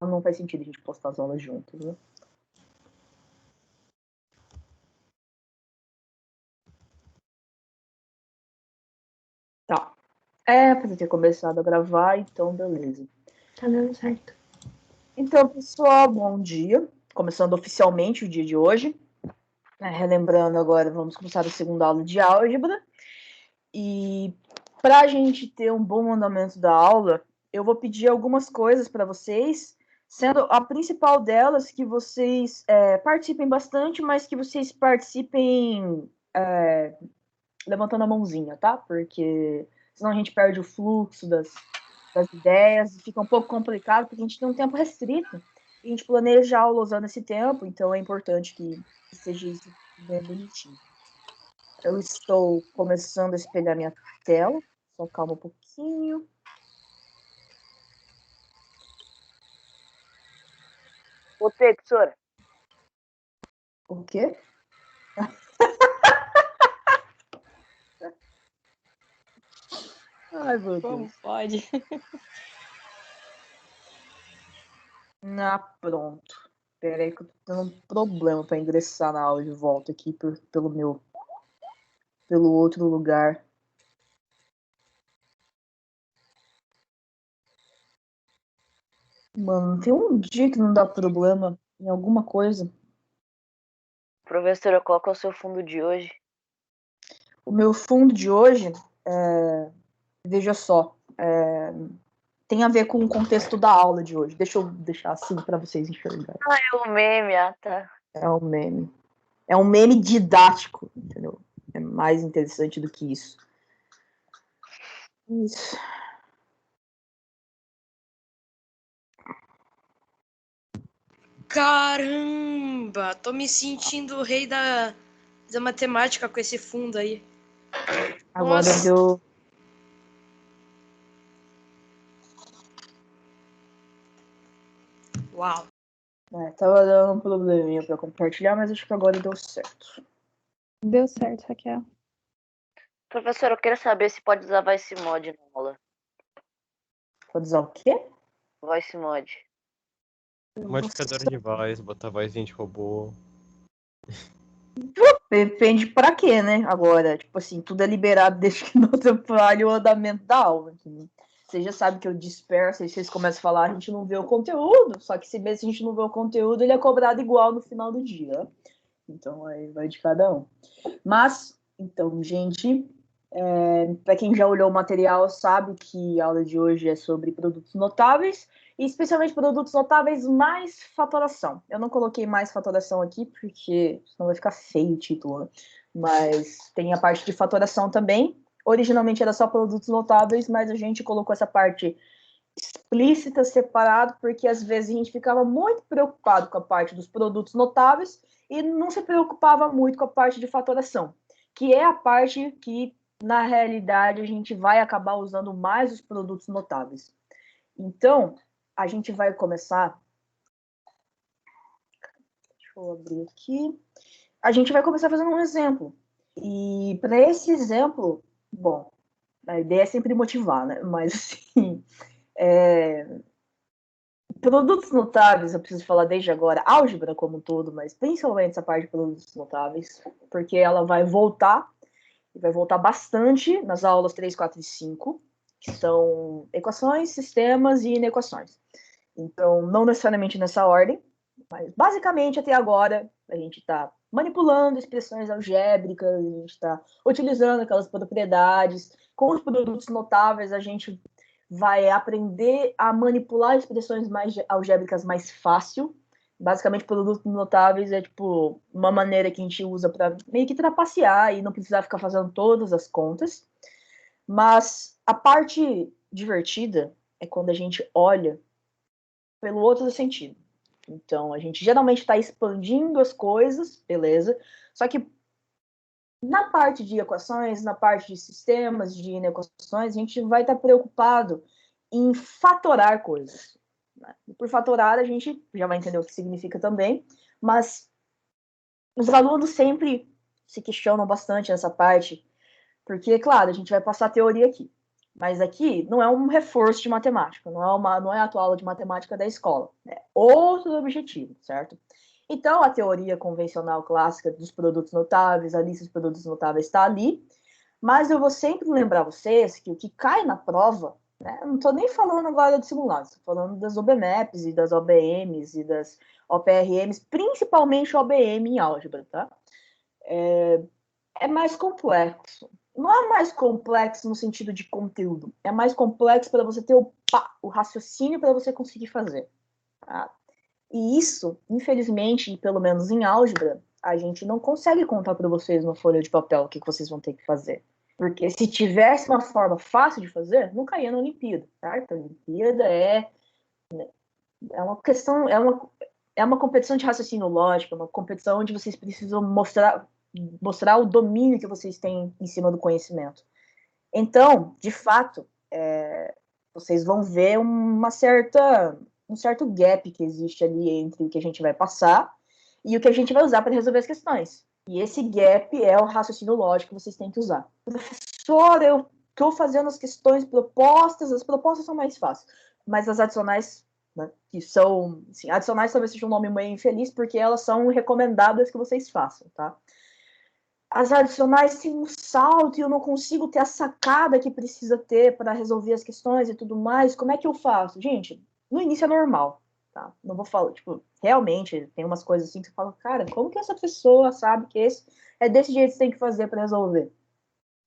não faz sentido a gente postar as aulas juntas, né? Tá. Pra ter começado a gravar, então beleza. Tá dando certo. Então, pessoal, bom dia. Começando oficialmente o dia de hoje. Relembrando agora, vamos começar a segunda aula de álgebra. E para a gente ter um bom andamento da aula, eu vou pedir algumas coisas para vocês, sendo a principal delas que vocês participem bastante, mas que vocês participem levantando a mãozinha, tá? Porque senão a gente perde o fluxo das ideias, fica um pouco complicado, porque a gente tem um tempo restrito, e a gente planeja a aula usando esse tempo, então é importante que seja isso bem bonitinho. Eu estou começando a espelhar minha tela, só calma um pouquinho. Ô, professora. O quê? Ai, meu Deus. Como pode? Pronto. Peraí que eu tô tendo um problema para ingressar na aula de volta aqui pelo outro lugar. Mano, tem um dia que não dá problema em alguma coisa. Professora, qual que é o seu fundo de hoje? O meu fundo de hoje, veja só, tem a ver com o contexto da aula de hoje. Deixa eu deixar assim para vocês enxergarem. Ah, é o meme, tá. É um meme. É um meme didático, entendeu? É mais interessante do que isso. Isso. Caramba! Tô me sentindo o rei da matemática com esse fundo aí. Agora Nossa. deu. Uau. Tava dando um probleminha pra compartilhar, mas acho que agora deu certo. Deu certo, Raquel. Professora, eu quero saber se pode usar voice mod na aula. Pode usar o quê? Voice mod. Modificador de voz, botar vozinha de robô. Depende pra quê, né? Agora, tipo assim, tudo é liberado desde que não atrapalhe o andamento da aula. Entendeu? Você já sabe que eu disperso, aí vocês começam a falar, a gente não vê o conteúdo, só que se mesmo a gente não vê o conteúdo, ele é cobrado igual no final do dia. Então, aí vai de cada um. Mas, então, gente, para quem já olhou o material, sabe que a aula de hoje é sobre produtos notáveis, e especialmente produtos notáveis mais fatoração. Eu não coloquei mais fatoração aqui, porque senão vai ficar feio o título, né? Mas tem a parte de fatoração também. Originalmente era só produtos notáveis, mas a gente colocou essa parte explícita, separado, porque às vezes a gente ficava muito preocupado com a parte dos produtos notáveis e não se preocupava muito com a parte de fatoração, que é a parte que, na realidade, a gente vai acabar usando mais os produtos notáveis. Então, a gente vai começar... Deixa eu abrir aqui. A gente vai começar fazendo um exemplo. E para esse exemplo, bom, a ideia é sempre motivar, né? Mas, assim, produtos notáveis, eu preciso falar desde agora, álgebra como um todo, mas principalmente essa parte de produtos notáveis, porque ela vai voltar, e vai voltar bastante nas aulas 3, 4 e 5, que são equações, sistemas e inequações. Então, não necessariamente nessa ordem, mas basicamente até agora a gente está manipulando expressões algébricas, a gente está utilizando aquelas propriedades. Com os produtos notáveis, a gente vai aprender a manipular expressões mais algébricas mais fácil. Basicamente, produtos notáveis é tipo uma maneira que a gente usa para meio que trapacear e não precisar ficar fazendo todas as contas. Mas a parte divertida é quando a gente olha pelo outro sentido. Então, a gente geralmente está expandindo as coisas, beleza? Só que na parte de equações, na parte de sistemas, de inequações, a gente vai estar preocupado em fatorar coisas. Né? E por fatorar, a gente já vai entender o que significa também, mas os alunos sempre se questionam bastante nessa parte, porque, claro, a gente vai passar a teoria aqui. Mas aqui não é um reforço de matemática, não é a tua aula de matemática da escola. É outro objetivo, certo? Então, a teoria convencional clássica dos produtos notáveis, a lista de produtos notáveis está ali, mas eu vou sempre lembrar vocês que o que cai na prova, né, não estou nem falando agora de simulados, estou falando das OBMAPs e das OBMs e das OPRMs, principalmente OBM em álgebra, tá? É mais complexo. Não é mais complexo no sentido de conteúdo, é mais complexo para você ter o raciocínio para você conseguir fazer. Tá? E isso, infelizmente, pelo menos em álgebra, a gente não consegue contar para vocês na folha de papel o que vocês vão ter que fazer. Porque se tivesse uma forma fácil de fazer, não caía na Olimpíada, certo? A Olimpíada é uma questão, é uma competição de raciocínio lógico, uma competição onde vocês precisam mostrar o domínio que vocês têm em cima do conhecimento. Então, de fato, vocês vão ver um certo gap que existe ali entre o que a gente vai passar e o que a gente vai usar para resolver as questões. E esse gap é o raciocínio lógico que vocês têm que usar. Professor, eu estou fazendo as questões propostas, as propostas são mais fáceis, mas as adicionais, né, que são, assim, adicionais talvez seja um nome meio infeliz, porque elas são recomendadas que vocês façam, tá? As adicionais têm um salto e eu não consigo ter a sacada que precisa ter para resolver as questões e tudo mais. Como é que eu faço? Gente, no início é normal, tá? Não vou falar, tipo, realmente tem umas coisas assim que você fala, cara, como que essa pessoa sabe que esse é desse jeito que você tem que fazer para resolver?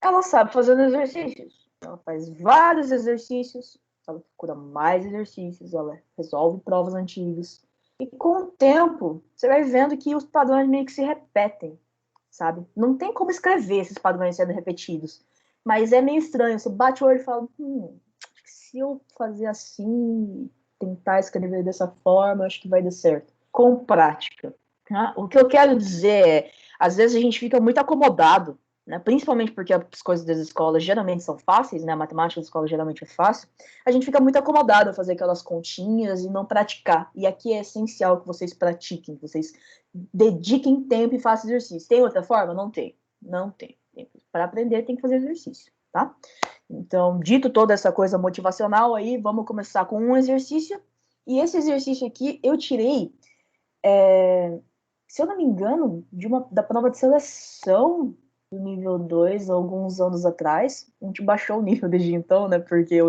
Ela sabe fazendo exercícios. Ela faz vários exercícios, ela procura mais exercícios, ela resolve provas antigas. E com o tempo, você vai vendo que os padrões meio que se repetem, sabe? Não tem como escrever esses padrões sendo repetidos. Mas é meio estranho. Você bate o olho e fala, se eu fazer assim, tentar escrever dessa forma, acho que vai dar certo. Com prática. Tá? O que eu quero dizer é, às vezes a gente fica muito acomodado, né? Principalmente porque as coisas das escolas geralmente são fáceis, né? A matemática da escola geralmente é fácil. A gente fica muito acomodado a fazer aquelas continhas e não praticar. E aqui é essencial que vocês pratiquem, que vocês dediquem tempo e façam exercício. Tem outra forma? Não tem. Não tem. Para aprender tem que fazer exercício, tá? Então, dito toda essa coisa motivacional aí, vamos começar com um exercício. E esse exercício aqui eu tirei, se eu não me engano, da prova de seleção do nível 2, alguns anos atrás. A gente baixou o nível desde então, né? Porque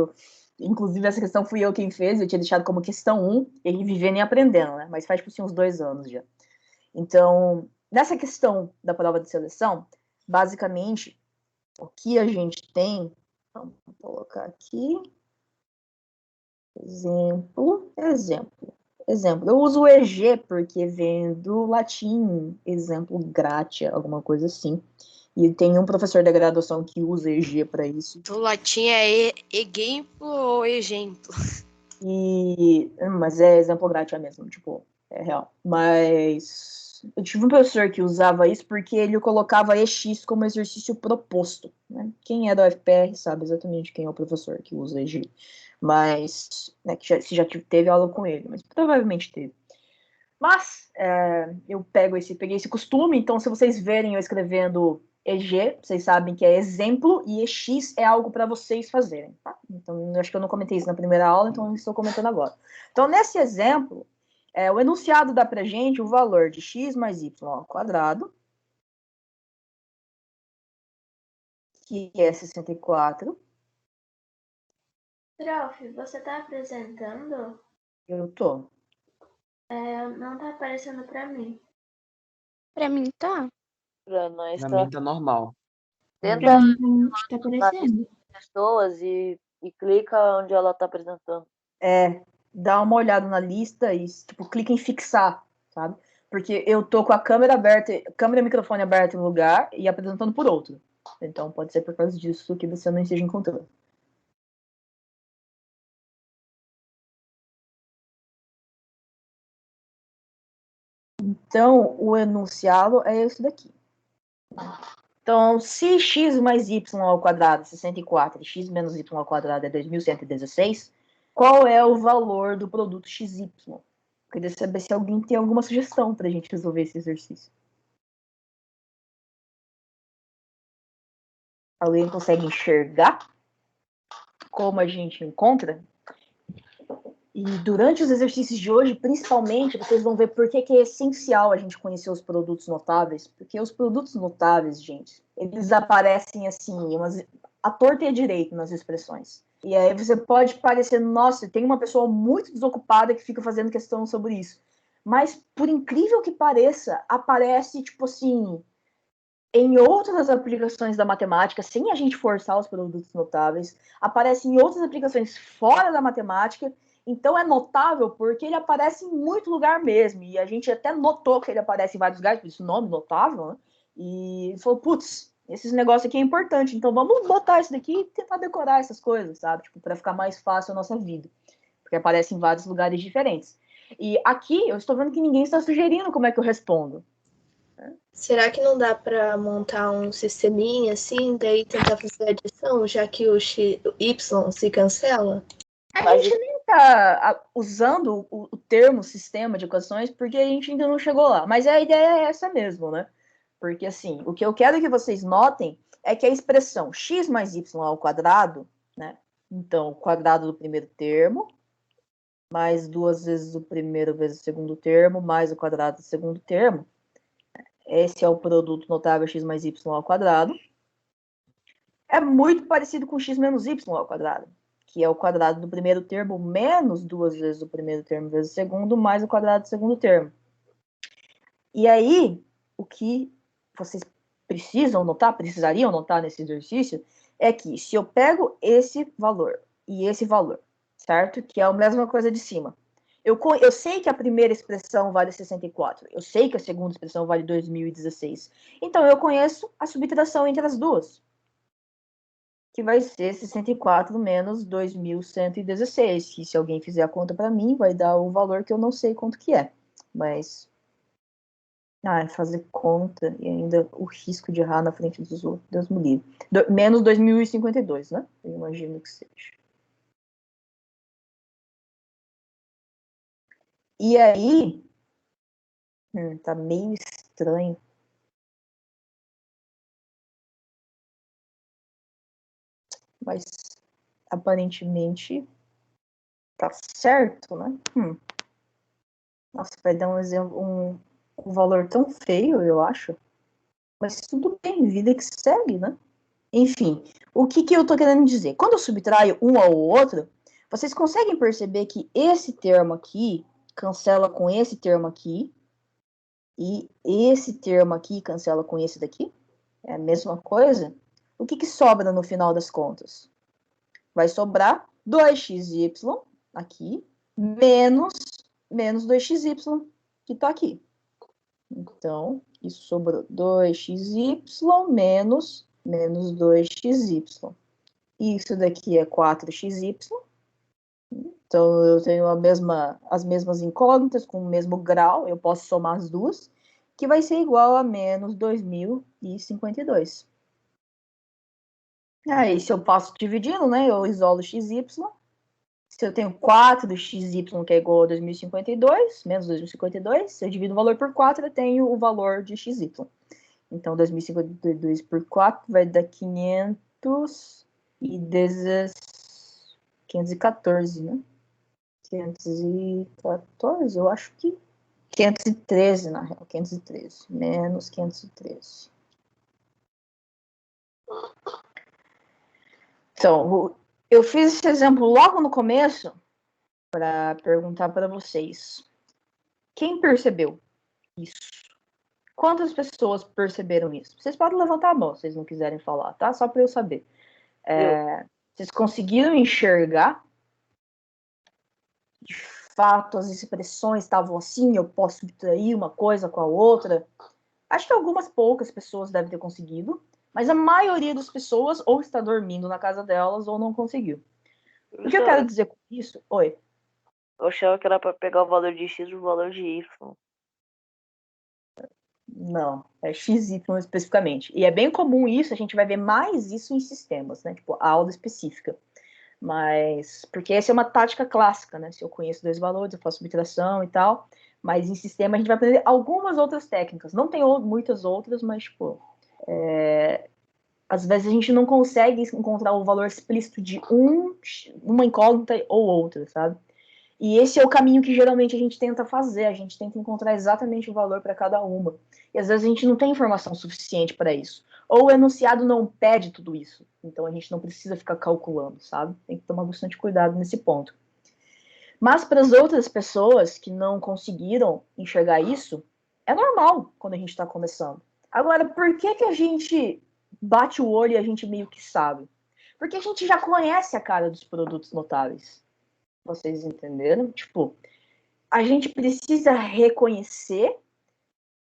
inclusive essa questão fui eu quem fez, eu tinha deixado como questão 1, e vivendo e aprendendo, né? Mas faz, tipo assim, uns 2 anos já. Então, nessa questão da prova de seleção, basicamente, o que a gente tem, vamos colocar aqui, exemplo. Eu uso o EG porque vem do latim, exemplo gratia, alguma coisa assim. E tem um professor da graduação que usa EG para isso. Do latim é exemplo ou exemplo? Mas é exemplo gratia mesmo, tipo, é real. Mas eu tive um professor que usava isso porque ele colocava EX como exercício proposto, né? Quem é da UFPR sabe exatamente quem é o professor que usa EG. Mas, né, se já teve aula com ele, mas provavelmente teve. Mas eu peguei esse costume, então se vocês verem eu escrevendo EG, vocês sabem que é exemplo, e EX é algo para vocês fazerem, tá? Então, acho que eu não comentei isso na primeira aula, então eu estou comentando agora. Então, nesse exemplo, o enunciado dá pra gente o valor de x mais y ao quadrado, que é 64. Prof, você tá apresentando? Eu tô. Não tá aparecendo pra mim. Pra mim tá. Pra nós Pra tá. mim tá normal. Tenta Pra mim tá na lista aparecendo. de pessoas e clica onde ela tá apresentando. Dá uma olhada na lista e, tipo, clica em fixar, sabe? Porque eu tô com a câmera aberta, câmera e microfone aberto em um lugar e apresentando por outro. Então, pode ser por causa disso que você não esteja encontrando. Então, o enunciado é esse daqui. Então, se x mais y ao quadrado é 64 e x menos y ao quadrado é 2116, qual é o valor do produto xy? Queria saber se alguém tem alguma sugestão para a gente resolver esse exercício. Alguém consegue enxergar? como a gente encontra. E durante os exercícios de hoje, principalmente, vocês vão ver por que é essencial a gente conhecer os produtos notáveis. Porque os produtos notáveis, gente, eles aparecem assim, à torta e à direita nas expressões. E aí você pode parecer, nossa, tem uma pessoa muito desocupada que fica fazendo questão sobre isso. Mas, por incrível que pareça, aparece, tipo assim, em outras aplicações da matemática, sem a gente forçar os produtos notáveis, aparece em outras aplicações fora da matemática. Então é notável porque ele aparece em muito lugar mesmo. E a gente até notou que ele aparece em vários lugares, por isso o nome notável, né? E falou, putz, esses negócios aqui é importante, então vamos botar isso daqui e tentar decorar essas coisas, sabe? Tipo, para ficar mais fácil a nossa vida. Porque aparece em vários lugares diferentes. E aqui eu estou vendo que ninguém está sugerindo como é que eu respondo. Será que não dá para montar um sisteminha assim, daí tentar fazer a adição, já que o Y se cancela? A gente nem está usando o termo sistema de equações porque a gente ainda não chegou lá. Mas a ideia é essa mesmo, né? Porque, assim, o que eu quero que vocês notem é que a expressão x mais y ao quadrado, né? Então, o quadrado do primeiro termo, mais 2 vezes o primeiro vezes o segundo termo, mais o quadrado do segundo termo. Esse é o produto notável x mais y ao quadrado. É muito parecido com x menos y ao quadrado, que é o quadrado do primeiro termo menos 2 vezes o primeiro termo vezes o segundo, mais o quadrado do segundo termo. E aí, o que vocês precisariam notar nesse exercício, é que se eu pego esse valor e esse valor, certo? Que é a mesma coisa de cima. Eu sei que a primeira expressão vale 64, eu sei que a segunda expressão vale 2016. Então, eu conheço a subtração entre as duas, que vai ser 64 menos 2116, que se alguém fizer a conta para mim, vai dar o valor que eu não sei quanto que é. Mas fazer conta e ainda o risco de errar na frente dos outros, Deus me livre. Menos 2052, né? Eu imagino que seja. E aí, tá meio estranho. Mas aparentemente tá certo, né? Nossa, vai dar um exemplo, um valor tão feio, eu acho. Mas tudo bem, vida que segue, né? Enfim, o que eu tô querendo dizer? Quando eu subtraio um ao outro, vocês conseguem perceber que esse termo aqui cancela com esse termo aqui, e esse termo aqui cancela com esse daqui? É a mesma coisa? O que sobra no final das contas? Vai sobrar 2xy aqui, menos 2xy, que tá aqui. Então, isso sobrou 2xy menos 2xy. Isso daqui é 4xy. Então, eu tenho as mesmas incógnitas com o mesmo grau. Eu posso somar as duas, que vai ser igual a menos 2052. Aí, se eu passo dividindo, né, eu isolo xy. Se eu tenho 4xy, que é igual a 2052, menos 2052, se eu divido o valor por 4, eu tenho o valor de xy. Então, 2052 por 4 vai dar 514, né? 514, eu acho que 513, na real, 513, menos 513. Então, eu fiz esse exemplo logo no começo para perguntar para vocês. Quem percebeu isso? Quantas pessoas perceberam isso? Vocês podem levantar a mão se vocês não quiserem falar, tá? Só para eu saber. Vocês conseguiram enxergar? De fato, as expressões estavam assim, eu posso subtrair uma coisa com a outra? Acho que algumas poucas pessoas devem ter conseguido, mas a maioria das pessoas ou está dormindo na casa delas ou não conseguiu. O que eu quero dizer com isso? Oi. Eu achava que era para pegar o valor de x e o valor de y. Não, é XY especificamente. E é bem comum isso, a gente vai ver mais isso em sistemas, né? Tipo, aula específica. Mas, porque essa é uma tática clássica, né? Se eu conheço dois valores, eu faço subtração e tal. Mas em sistema a gente vai aprender algumas outras técnicas. Não tem muitas outras, mas, tipo, às vezes a gente não consegue encontrar o valor explícito de uma incógnita ou outra, sabe? E esse é o caminho que geralmente a gente tenta fazer, a gente tenta encontrar exatamente o valor para cada uma. E às vezes a gente não tem informação suficiente para isso. Ou o enunciado não pede tudo isso, então a gente não precisa ficar calculando, sabe? Tem que tomar bastante cuidado nesse ponto. Mas para as outras pessoas que não conseguiram enxergar isso, é normal quando a gente está começando. Agora, por que a gente bate o olho e a gente meio que sabe? Porque a gente já conhece a cara dos produtos notáveis. Vocês entenderam? Tipo, a gente precisa reconhecer,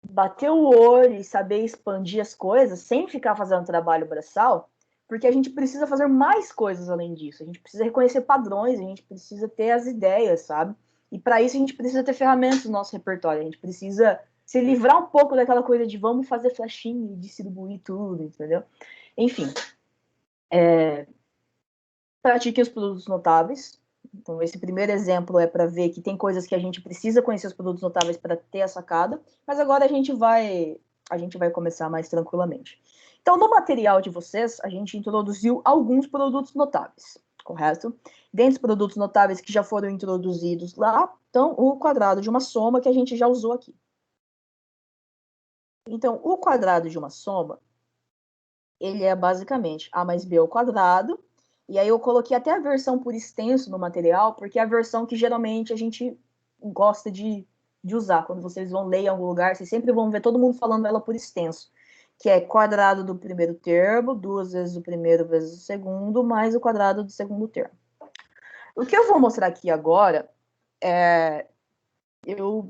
bater o olho e saber expandir as coisas sem ficar fazendo trabalho braçal, porque a gente precisa fazer mais coisas além disso. A gente precisa reconhecer padrões, a gente precisa ter as ideias, sabe? E para isso a gente precisa ter ferramentas no nosso repertório. A gente precisa se livrar um pouco daquela coisa de vamos fazer flechinha e distribuir tudo, entendeu? Enfim, pratiquem os produtos notáveis. Então, esse primeiro exemplo é para ver que tem coisas que a gente precisa conhecer os produtos notáveis para ter a sacada, mas agora a gente vai começar mais tranquilamente. Então, no material de vocês, a gente introduziu alguns produtos notáveis, correto? Dentre os produtos notáveis que já foram introduzidos lá, estão o quadrado de uma soma que a gente já usou aqui. Então, o quadrado de uma soma, ele é basicamente a mais b ao quadrado. E aí eu coloquei até a versão por extenso no material, porque é a versão que geralmente a gente gosta de usar. Quando vocês vão ler em algum lugar, vocês sempre vão ver todo mundo falando ela por extenso, que é quadrado do primeiro termo, 2 vezes o primeiro vezes o segundo, mais o quadrado do segundo termo. O que eu vou mostrar aqui agora eu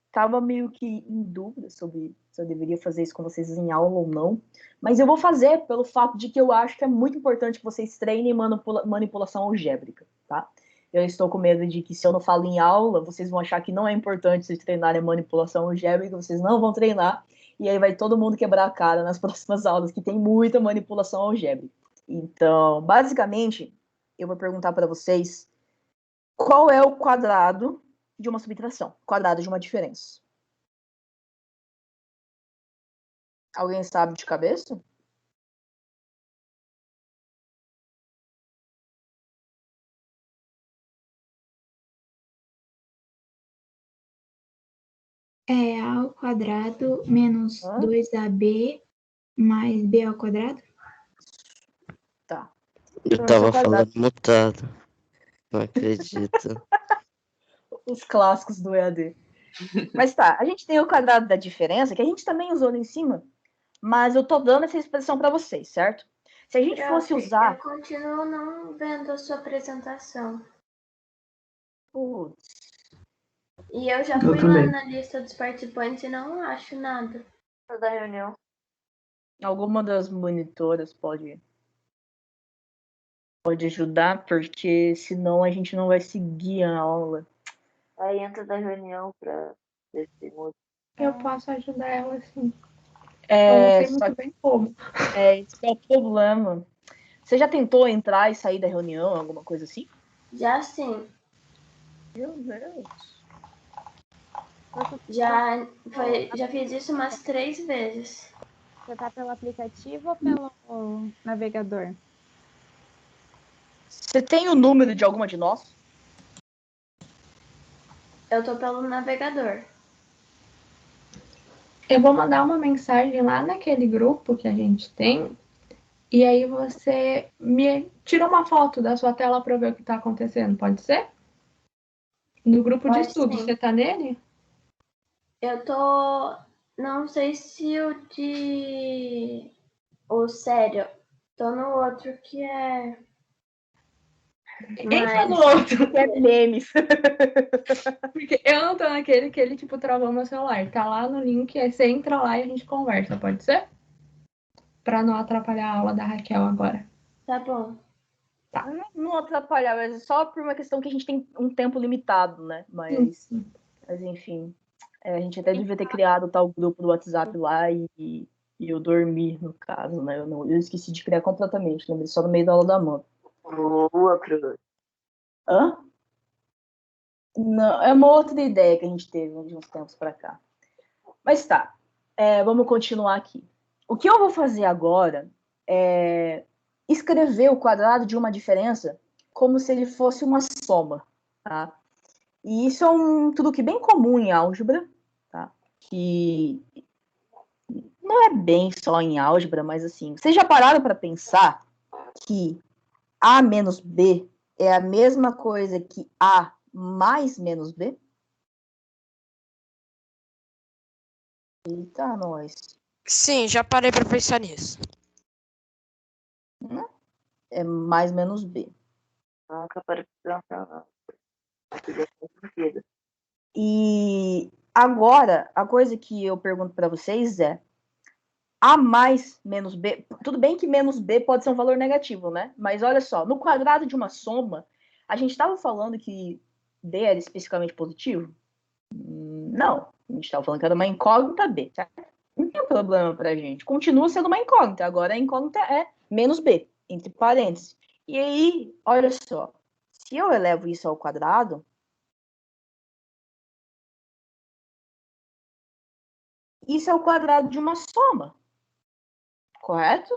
estava meio que em dúvida sobre se eu deveria fazer isso com vocês em aula ou não, mas eu vou fazer pelo fato de que eu acho que é muito importante que vocês treinem manipulação algébrica, tá? Eu estou com medo de que se eu não falo em aula, vocês vão achar que não é importante vocês treinarem manipulação algébrica, vocês não vão treinar, e aí vai todo mundo quebrar a cara nas próximas aulas, que tem muita manipulação algébrica. Então, basicamente, eu vou perguntar para vocês qual é o quadrado de uma subtração, quadrado de uma diferença. Alguém sabe de cabeça? É A ao quadrado menos 2AB mais B ao quadrado? Tá. Eu tava falando mutado. Não acredito. Os clássicos do EAD. Mas tá, a gente tem o quadrado da diferença, que a gente também usou lá em cima, mas eu tô dando essa expressão para vocês, certo? Se a gente fosse usar... Eu continuo não vendo a sua apresentação. Putz. E eu já fui lá na lista dos participantes e não acho nada. Da reunião. Alguma das monitoras pode ajudar, porque senão a gente não vai seguir a aula. Aí entra da reunião pra ver se muda. Eu posso ajudar ela, sim. Eu não sei muito bem como. Esse é o problema. Você já tentou entrar e sair da reunião, alguma coisa assim? Já sim. Meu Deus. Já fiz isso umas 3 vezes. Você tá pelo aplicativo ou pelo navegador? Você tem o número de alguma de nós? Eu tô pelo navegador. Eu vou mandar uma mensagem lá naquele grupo que a gente tem. E aí você me tira uma foto da sua tela para ver o que está acontecendo, pode ser? No grupo de estudo, sim. você tá nele? Eu tô... Não sei se o sério. Tô no outro que é... Entra no outro. Que é memes. Porque eu não tô naquele que ele, tipo, travou meu celular. Tá lá no link, aí você entra lá e a gente conversa, pode ser? Pra não atrapalhar a aula da Raquel agora. Tá bom. Tá. Não atrapalhar, mas é só por uma questão que a gente tem um tempo limitado, né? Mas enfim, a gente até devia ter criado tal grupo do WhatsApp lá e eu dormi, no caso, né? Eu esqueci de criar completamente, lembrei só no meio da aula da Amanda. Hã? Não, é uma outra ideia que a gente teve de uns tempos pra cá. Mas tá, vamos continuar aqui. O que eu vou fazer agora escrever o quadrado de uma diferença como se ele fosse uma soma, tá? E isso é um truque bem comum em álgebra, tá? Que não é bem só em álgebra, mas assim, vocês já pararam para pensar que A menos B é a mesma coisa que A mais menos B? Eita, nós. Sim, já parei pra pensar nisso. É mais menos B. Nunca parei pra pensar, não. Faz sentido. E agora, a coisa que eu pergunto para vocês é: A mais menos B, tudo bem que menos B pode ser um valor negativo, né? Mas olha só, no quadrado de uma soma, a gente estava falando que B era especificamente positivo? Não, a gente estava falando que era uma incógnita B, certo? Não tem problema pra gente. Continua sendo uma incógnita, agora a incógnita é menos B, entre parênteses. E aí, olha só, se eu elevo isso ao quadrado, isso é o quadrado de uma soma, correto?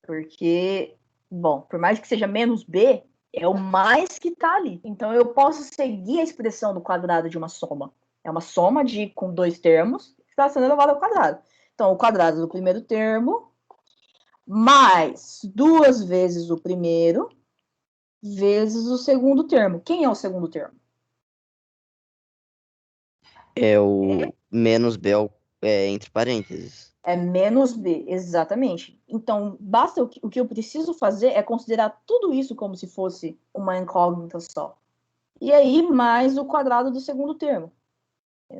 Porque, bom, por mais que seja menos B, é o mais que está ali. Então, eu posso seguir a expressão do quadrado de uma soma. É uma soma com dois termos que está sendo elevado ao quadrado. Então, o quadrado do primeiro termo mais 2 vezes o primeiro vezes o segundo termo. Quem é o segundo termo? É o menos B entre parênteses. É menos B, exatamente. Então, basta o que eu preciso fazer é considerar tudo isso como se fosse uma incógnita só. E aí, mais o quadrado do segundo termo.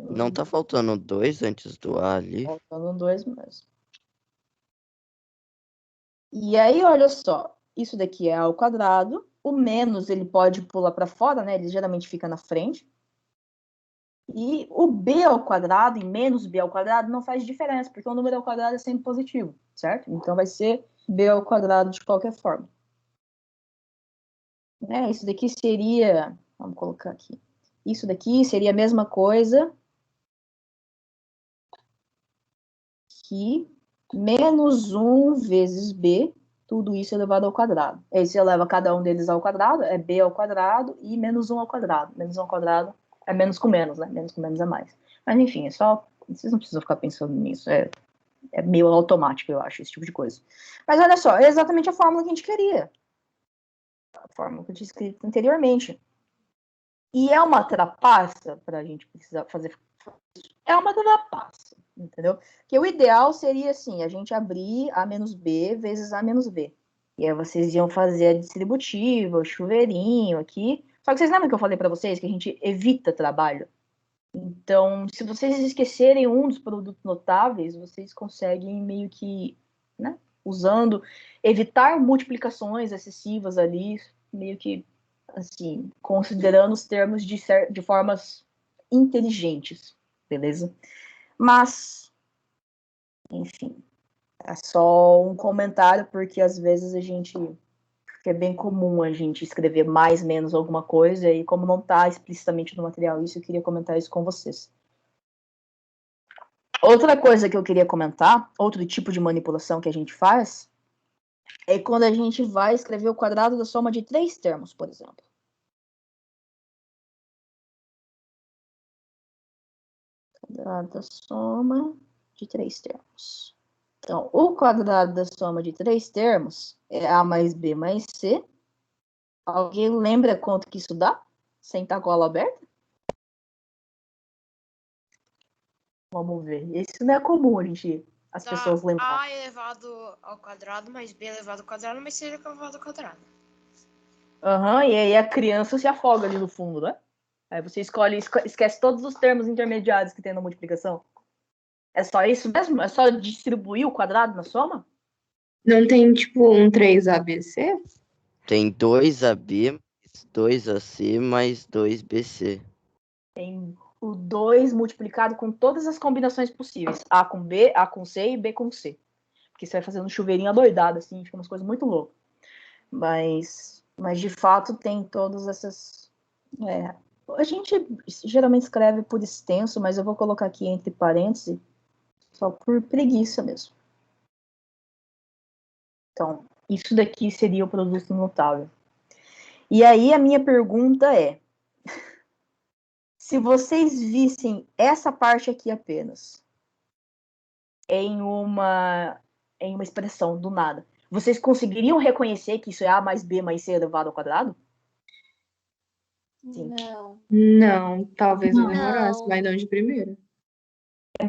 Não tá faltando 2 antes do A ali? Faltando 2 mesmo. E aí, olha só. Isso daqui é A ao quadrado. O menos, ele pode pular para fora, né? Ele geralmente fica na frente. E o B ao quadrado e menos B ao quadrado não faz diferença, porque o número ao quadrado é sempre positivo, certo? Então vai ser B ao quadrado de qualquer forma. Isso daqui seria... Vamos colocar aqui. Isso daqui seria a mesma coisa que menos 1 vezes B, tudo isso elevado ao quadrado. Aí você eleva cada um deles ao quadrado, é B ao quadrado e menos 1 ao quadrado. Menos 1 ao quadrado é menos com menos, né? Menos com menos é mais. Mas enfim, é só... Vocês não precisam ficar pensando nisso. É meio automático, eu acho, esse tipo de coisa. Mas olha só, é exatamente a fórmula que a gente queria. A fórmula que eu tinha escrito anteriormente. E é uma trapaça para a gente precisar fazer isso. É uma trapaça, entendeu? Porque o ideal seria, assim, a gente abrir A menos B vezes A menos B. E aí vocês iam fazer a distributiva, o chuveirinho aqui. Só que vocês lembram que eu falei para vocês que a gente evita trabalho? Então, se vocês esquecerem um dos produtos notáveis, vocês conseguem meio que, né, usando, evitar multiplicações excessivas ali, meio que, assim, considerando os termos de formas inteligentes, beleza? Mas, enfim, é só um comentário, porque às vezes porque é bem comum a gente escrever mais, menos alguma coisa, e como não está explicitamente no material isso, eu queria comentar isso com vocês. Outra coisa que eu queria comentar, outro tipo de manipulação que a gente faz, é quando a gente vai escrever o quadrado da soma de 3 termos, por exemplo. Quadrado da soma de 3 termos. Então, o quadrado da soma de 3 termos é A mais B mais C. Alguém lembra quanto que isso dá? Sem estar com a aula aberta? Vamos ver. Isso não é comum, as pessoas lembram. A elevado ao quadrado mais B elevado ao quadrado mais C elevado ao quadrado. E aí a criança se afoga ali no fundo, né? Aí você esquece todos os termos intermediários que tem na multiplicação. É só isso mesmo? É só distribuir o quadrado na soma? Não tem, tipo, um 3ABC? Tem 2AB, 2AC mais 2BC. Tem o 2 multiplicado com todas as combinações possíveis. A com B, A com C e B com C. Porque você vai fazendo um chuveirinho adoidado, assim, fica umas coisas muito loucas. Mas de fato tem todas essas... a gente geralmente escreve por extenso, mas eu vou colocar aqui entre parênteses, só por preguiça mesmo. Então, isso daqui seria o produto notável. E aí a minha pergunta é, se vocês vissem essa parte aqui apenas em uma expressão do nada, vocês conseguiriam reconhecer que isso é A mais B mais C elevado ao quadrado? Sim. Não, talvez eu Não. demorasse, mas não de primeira.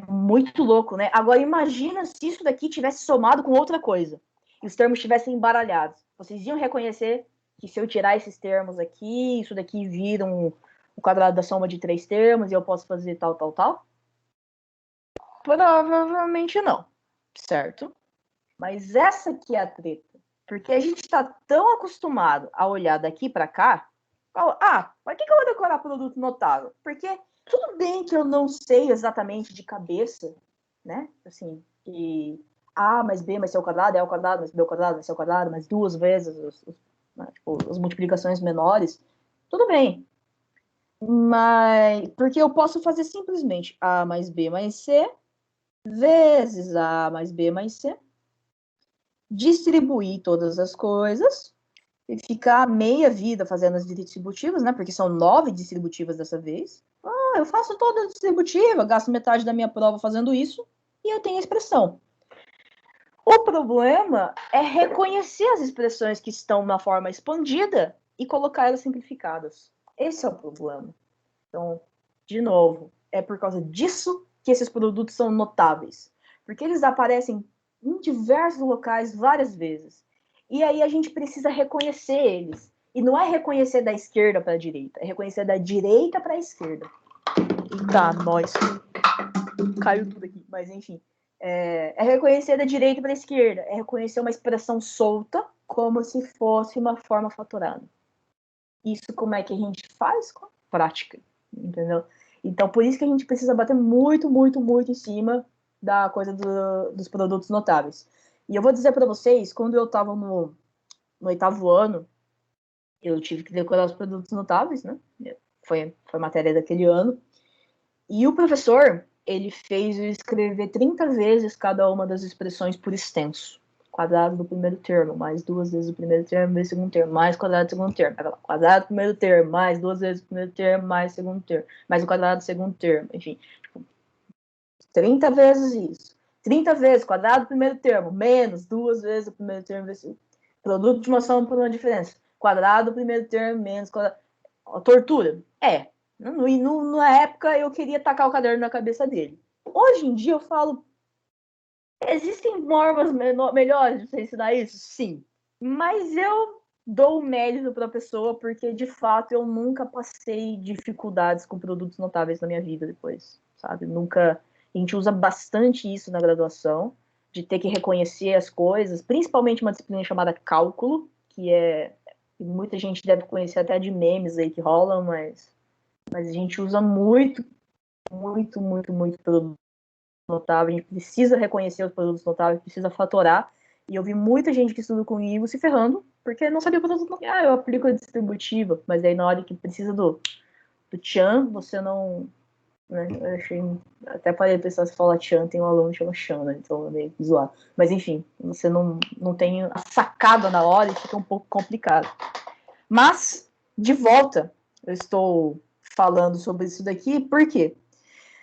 Muito louco, né? Agora imagina se isso daqui tivesse somado com outra coisa e os termos estivessem embaralhados. Vocês iam reconhecer que se eu tirar esses termos aqui, isso daqui vira o quadrado da soma de 3 termos e eu posso fazer tal, tal, tal? Provavelmente não, certo? Mas essa aqui é a treta. Porque a gente está tão acostumado a olhar daqui para cá. Mas que eu vou decorar produto notável? Porque tudo bem que eu não sei exatamente de cabeça, né? Assim, que A mais B mais C ao quadrado é ao quadrado, mais B ao quadrado, mais C ao quadrado, mais duas vezes né, tipo, as multiplicações menores. Tudo bem. Mas porque eu posso fazer simplesmente A mais B mais C vezes A mais B mais C, distribuir todas as coisas e ficar meia vida fazendo as distributivas, né? Porque são 9 distributivas dessa vez. Eu faço toda a distributiva, gasto metade da minha prova fazendo isso e eu tenho a expressão. O problema é reconhecer as expressões que estão na forma expandida e colocar elas simplificadas. Esse é o problema. Então, de novo, é por causa disso que esses produtos são notáveis. Porque eles aparecem em diversos locais várias vezes. E aí a gente precisa reconhecer eles. E não é reconhecer da esquerda para a direita, é reconhecer da direita para a esquerda. Eita, nós. Caiu tudo aqui, mas enfim. É reconhecer da direita para a esquerda, é reconhecer uma expressão solta como se fosse uma forma fatorada. Isso como é que a gente faz? Com a prática, entendeu? Então, por isso que a gente precisa bater muito, muito, muito em cima da coisa dos produtos notáveis. E eu vou dizer para vocês, quando eu estava no 8º ano, eu tive que decorar os produtos notáveis, né? Foi matéria daquele ano. E o professor, ele fez eu escrever 30 vezes cada uma das expressões por extenso. Quadrado do primeiro termo, mais 2 vezes o primeiro termo, vezes o segundo termo, mais quadrado do segundo termo. Quadrado do primeiro termo, mais 2 vezes o primeiro termo, mais o segundo termo, mais o quadrado do segundo termo. Enfim, 30 vezes isso. 30 vezes quadrado do primeiro termo, menos 2 vezes o primeiro termo, vezes o produto de uma soma por uma diferença. Quadrado do primeiro termo, menos quadrado. Tortura. Na época eu queria tacar o caderno na cabeça dele. Hoje em dia eu falo, existem formas melhores de você ensinar isso? Sim. Mas eu dou o mérito para a pessoa porque, de fato, eu nunca passei dificuldades com produtos notáveis na minha vida depois, sabe? Nunca... A gente usa bastante isso na graduação, de ter que reconhecer as coisas, principalmente uma disciplina chamada cálculo, que muita gente deve conhecer até de memes aí que rolam, mas a gente usa muito, muito, muito, muito produto notável. A gente precisa reconhecer os produtos notáveis, precisa fatorar. E eu vi muita gente que estuda comigo se ferrando, porque não sabia o produto notável. Eu aplico a distributiva, mas aí na hora que precisa do tchan, você não... Né? Eu achei... Até parei de pensar, se fala tchan, tem um aluno que chama Chan, né? Então é meio zoado. Mas enfim, você não tem a sacada na hora e fica um pouco complicado. Mas, de volta, eu estou falando sobre isso daqui, por quê?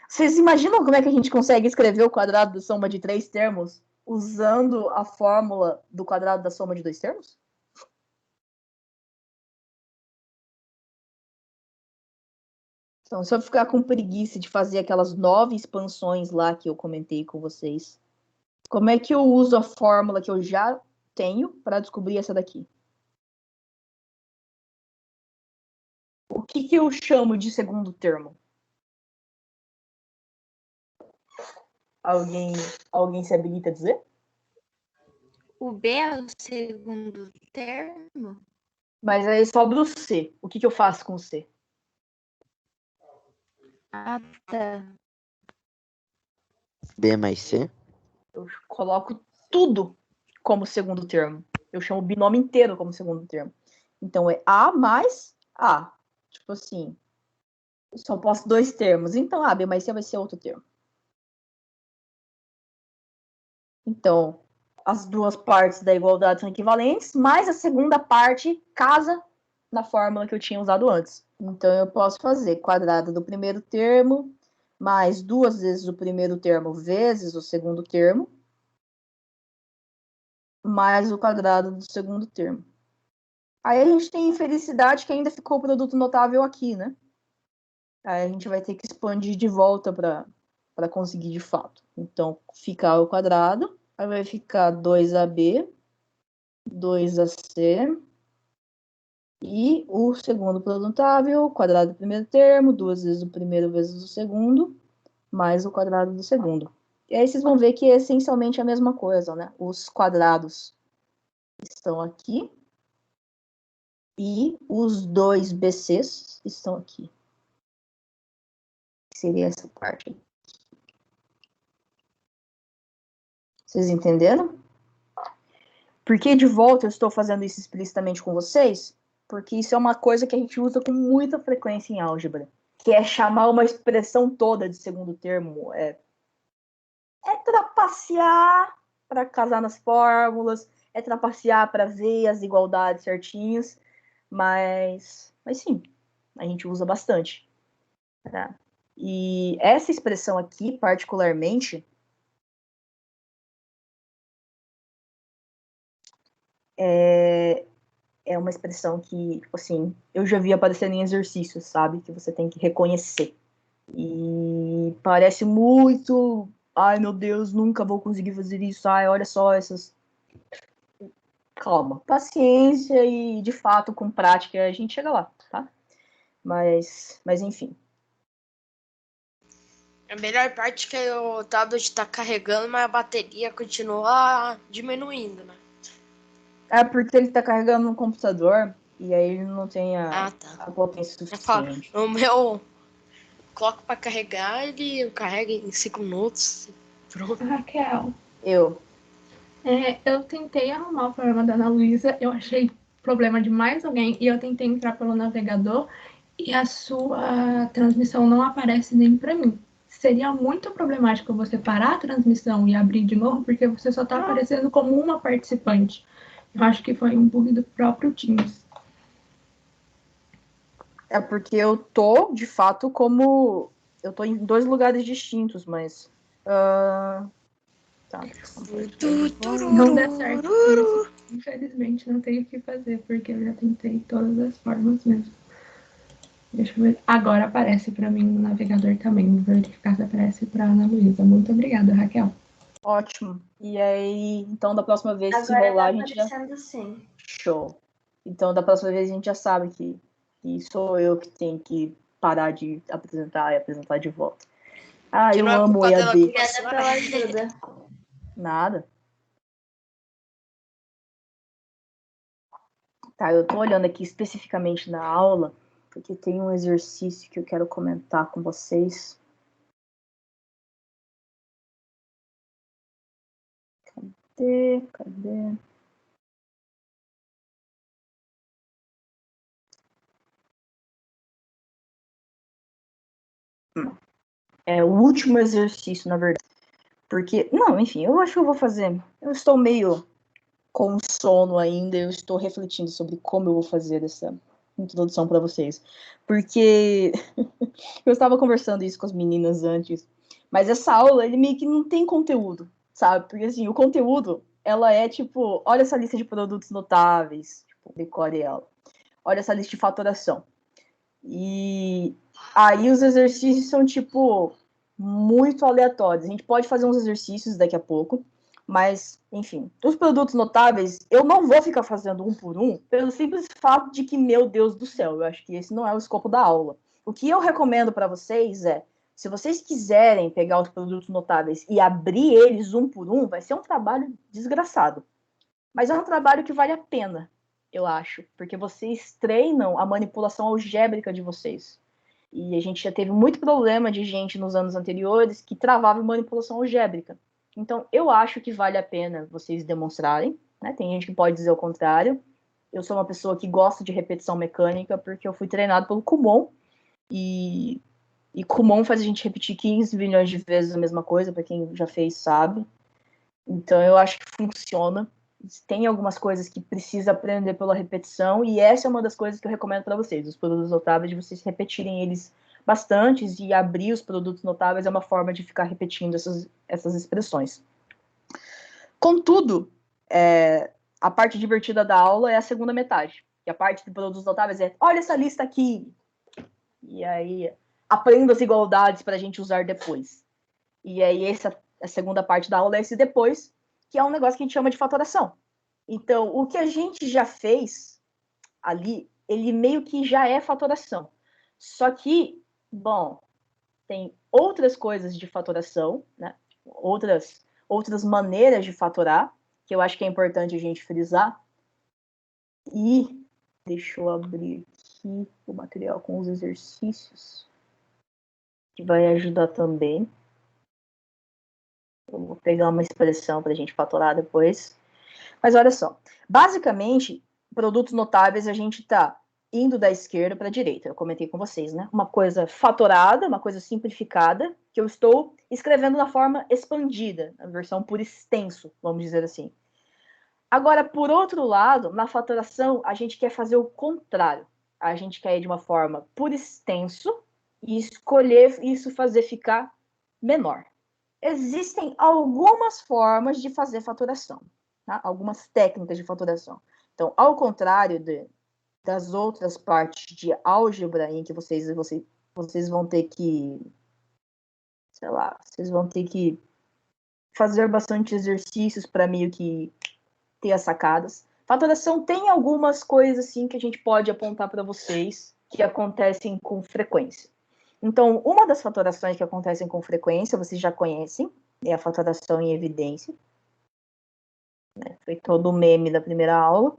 Vocês imaginam como é que a gente consegue escrever o quadrado da soma de 3 termos usando a fórmula do quadrado da soma de 2 termos? Então, se eu ficar com preguiça de fazer aquelas 9 expansões lá que eu comentei com vocês, como é que eu uso a fórmula que eu já tenho para descobrir essa daqui? O que eu chamo de segundo termo? Alguém se habilita a dizer? O B é o segundo termo? Mas aí sobra o C. O que eu faço com o C? Ah, tá. B mais C? Eu coloco tudo como segundo termo. Eu chamo o binômio inteiro como segundo termo. Então é A mais A. Tipo assim, eu só posso 2 termos. Então A, B mais C vai ser outro termo. Então, as duas partes da igualdade são equivalentes, mas a segunda parte casa na fórmula que eu tinha usado antes. Então, eu posso fazer quadrado do primeiro termo mais 2 vezes o primeiro termo vezes o segundo termo, mais o quadrado do segundo termo. Aí a gente tem infelicidade que ainda ficou o produto notável aqui, né? Aí a gente vai ter que expandir de volta para conseguir de fato. Então, fica ao quadrado, aí vai ficar 2AB, 2AC, e o segundo produto notável, quadrado do primeiro termo, 2 vezes o primeiro vezes o segundo, mais o quadrado do segundo. E aí vocês vão ver que é essencialmente a mesma coisa, né? Os quadrados estão aqui e os 2 BCs estão aqui. Seria essa parte. Vocês entenderam? Por que de volta eu estou fazendo isso explicitamente com vocês? Porque isso é uma coisa que a gente usa com muita frequência em álgebra, que é chamar uma expressão toda de segundo termo, é trapacear para casar nas fórmulas, é trapacear para ver as igualdades certinhas, mas sim, a gente usa bastante. Tá? E essa expressão aqui, particularmente, é uma expressão que, tipo assim, eu já vi aparecendo em exercícios, sabe? Que você tem que reconhecer. E parece muito... Ai, meu Deus, nunca vou conseguir fazer isso. Ai, olha só essas... Calma. Paciência e, de fato, com prática, a gente chega lá, tá? Mas enfim. A melhor parte é que o tablet tá carregando, mas a bateria continua diminuindo, né? É porque ele tá carregando no computador e aí ele não tem tá. a potência suficiente. O meu coloco pra carregar, ele carrega em 5 minutos. Pronto. Raquel, Eu eu tentei arrumar o problema da Ana Luísa, eu achei problema de mais alguém e eu tentei entrar pelo navegador e a sua transmissão não aparece nem para mim. Seria muito problemático você parar a transmissão e abrir de novo, porque você só está aparecendo como uma participante. Eu acho que foi um bug do próprio Teams. É porque eu tô, de fato, como... Eu tô em 2 lugares distintos, mas... Tá. Não deu certo. Infelizmente, não tenho o que fazer, porque eu já tentei todas as formas mesmo. Deixa eu ver. Agora aparece para mim no navegador também. Vou verificar se aparece para Ana Luísa. Muito obrigada, Raquel. Ótimo. E aí, então, da próxima vez, se Agora rolar, tá a gente já... aparecendo sim. Show. Então, da próxima vez, a gente já sabe que sou eu que tenho que parar de apresentar e apresentar de volta. Ah, eu amo o EAD. Obrigada pela ajuda. Nada. Tá, eu tô olhando aqui especificamente na aula, porque tem um exercício que eu quero comentar com vocês. Cadê? É o último exercício, na verdade. Porque, não, enfim, eu acho que eu vou fazer. Eu estou meio com sono ainda, eu estou refletindo sobre como eu vou fazer essa introdução para vocês. Porque eu estava conversando isso com as meninas antes, mas essa aula, ele meio que não tem conteúdo, sabe? Porque, assim, o conteúdo, ela é tipo, olha essa lista de produtos notáveis, tipo, decore ela. Olha essa lista de faturação. E aí os exercícios são, tipo, muito aleatórios. A gente pode fazer uns exercícios daqui a pouco, mas, enfim, os produtos notáveis, eu não vou ficar fazendo um por um, pelo simples fato de que, meu Deus do céu, eu acho que esse não é o escopo da aula. O que eu recomendo para vocês é, se vocês quiserem pegar os produtos notáveis e abrir eles um por um, vai ser um trabalho desgraçado. Mas é um trabalho que vale a pena, eu acho, porque vocês treinam a manipulação algébrica de vocês. E a gente já teve muito problema de gente nos anos anteriores que travava manipulação algébrica. Então, eu acho que vale a pena vocês demonstrarem, né? Tem gente que pode dizer o contrário. Eu sou uma pessoa que gosta de repetição mecânica porque eu fui treinado pelo Kumon. E Kumon faz a gente repetir 15 milhões de vezes a mesma coisa, para quem já fez sabe. Então, eu acho que funciona. Tem algumas coisas que precisa aprender pela repetição, e essa é uma das coisas que eu recomendo para vocês, os produtos notáveis, de vocês repetirem eles bastante, e abrir os produtos notáveis é uma forma de ficar repetindo essas expressões. Contudo, a parte divertida da aula é a segunda metade, e a parte de produtos notáveis é, olha essa lista aqui, e aí aprenda as igualdades para a gente usar depois. E aí a segunda parte da aula é esse depois, que é um negócio que a gente chama de fatoração. Então, o que a gente já fez ali, ele meio que já é fatoração. Só que, bom, tem outras coisas de fatoração, né? Outras maneiras de fatorar, que eu acho que é importante a gente frisar. E deixa eu abrir aqui o material com os exercícios, que vai ajudar também. Eu vou pegar uma expressão para a gente fatorar depois. Mas olha só, basicamente, produtos notáveis a gente está indo da esquerda para a direita. Eu comentei com vocês, né? Uma coisa fatorada, uma coisa simplificada, que eu estou escrevendo na forma expandida, na versão por extenso, vamos dizer assim. Agora, por outro lado, na fatoração, a gente quer fazer o contrário. A gente quer ir de uma forma por extenso e escolher isso fazer ficar menor. Existem algumas formas de fazer fatoração, tá? Algumas técnicas de fatoração. Então, ao contrário das outras partes de álgebra em que vocês vão ter que, sei lá, vocês vão ter que fazer bastante exercícios para meio que ter as sacadas. Fatoração tem algumas coisas assim que a gente pode apontar para vocês que acontecem com frequência. Então, uma das fatorações que acontecem com frequência, vocês já conhecem, é a fatoração em evidência. Foi todo o meme da primeira aula.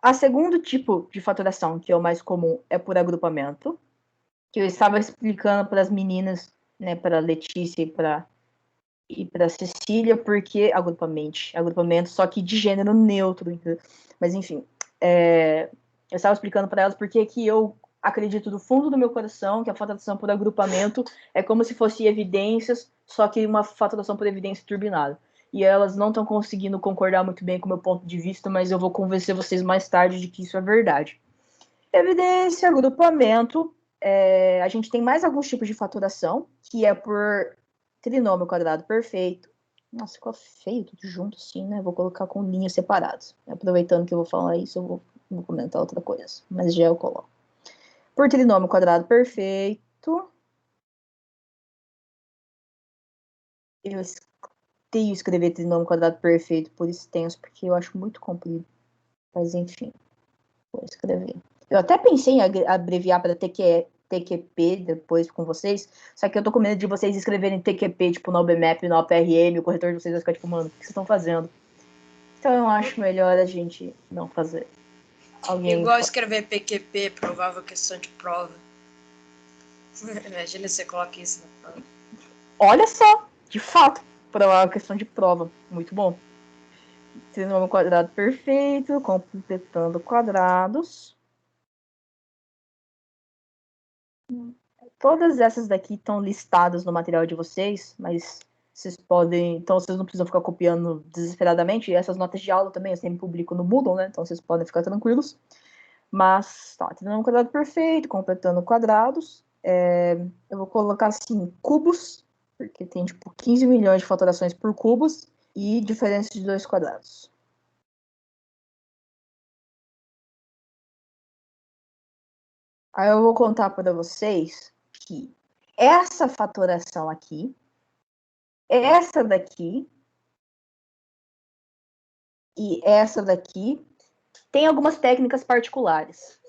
A segundo tipo de fatoração, que é o mais comum, é por agrupamento, que eu estava explicando para as meninas, né, para a Letícia e para a Cecília, porque agrupamento, só que de gênero neutro. Entendeu? Mas, enfim, eu estava explicando para elas porque que eu acredito do fundo do meu coração que a fatoração por agrupamento é como se fosse evidências, só que uma fatoração por evidência turbinada. E elas não estão conseguindo concordar muito bem com o meu ponto de vista, mas eu vou convencer vocês mais tarde de que isso é verdade. Evidência, agrupamento, a gente tem mais alguns tipos de fatoração, que é por trinômio quadrado perfeito. Nossa, ficou feio tudo junto assim, né? Vou colocar com linhas separadas. Aproveitando que eu vou falar isso, eu vou comentar outra coisa, mas já eu coloco. Por trinômio quadrado perfeito. Eu tenho escrever trinômio quadrado perfeito por extenso, porque eu acho muito comprido. Mas enfim, vou escrever. Eu até pensei em abreviar para TQP depois com vocês, só que eu tô com medo de vocês escreverem TQP, tipo, no OBMap, no OPRM, o corretor de vocês vai ficar tipo, mano, o que vocês estão fazendo? Então eu acho melhor a gente não fazer. Igual escrever PQP, provável questão de prova. Imagina se você coloca isso na prova. Olha só, de fato, provável questão de prova. Muito bom. Trinômio quadrado perfeito, completando quadrados. Todas essas daqui estão listadas no material de vocês, mas vocês podem... Então, vocês não precisam ficar copiando desesperadamente. E essas notas de aula também eu sempre publico no Moodle, né? Então, vocês podem ficar tranquilos. Mas, tá, trinômio quadrado perfeito, completando quadrados. Eu vou colocar, assim, cubos, porque tem, tipo, 15 milhões de fatorações por cubos e diferença de 2 quadrados. Aí eu vou contar para vocês que essa fatoração aqui, essa daqui e essa daqui tem algumas técnicas particulares.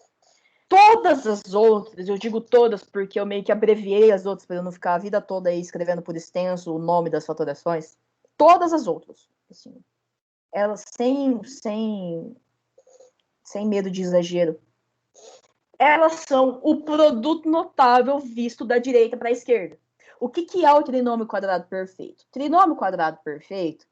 Todas as outras, eu digo todas porque eu meio que abreviei as outras para eu não ficar a vida toda aí escrevendo por extenso o nome das fatorações. Todas as outras, assim, elas sem medo de exagero, elas são o produto notável visto da direita para a esquerda. O que é o trinômio quadrado perfeito? Trinômio quadrado perfeito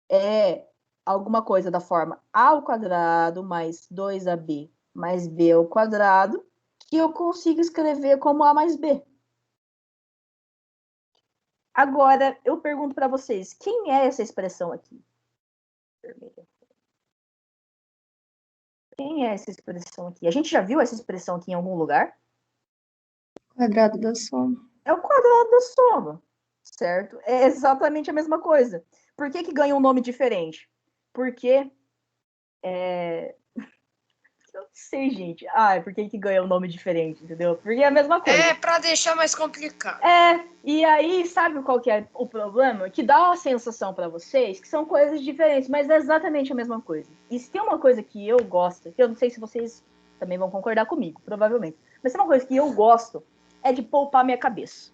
é alguma coisa da forma a ao quadrado mais 2ab mais b ao quadrado, que eu consigo escrever como a mais b. Agora, eu pergunto para vocês, quem é essa expressão aqui? Quem é essa expressão aqui? A gente já viu essa expressão aqui em algum lugar? Quadrado da soma. É o quadrado da soma, certo? É exatamente a mesma coisa. Por que ganha um nome diferente? Porque eu não sei, gente. Por que ganha um nome diferente, entendeu? Porque é a mesma coisa. É pra deixar mais complicado. E aí, sabe qual que é o problema? Que dá uma sensação pra vocês que são coisas diferentes, mas é exatamente a mesma coisa. E se tem uma coisa que eu gosto, que eu não sei se vocês também vão concordar comigo, provavelmente, mas tem uma coisa que eu gosto, é de poupar minha cabeça,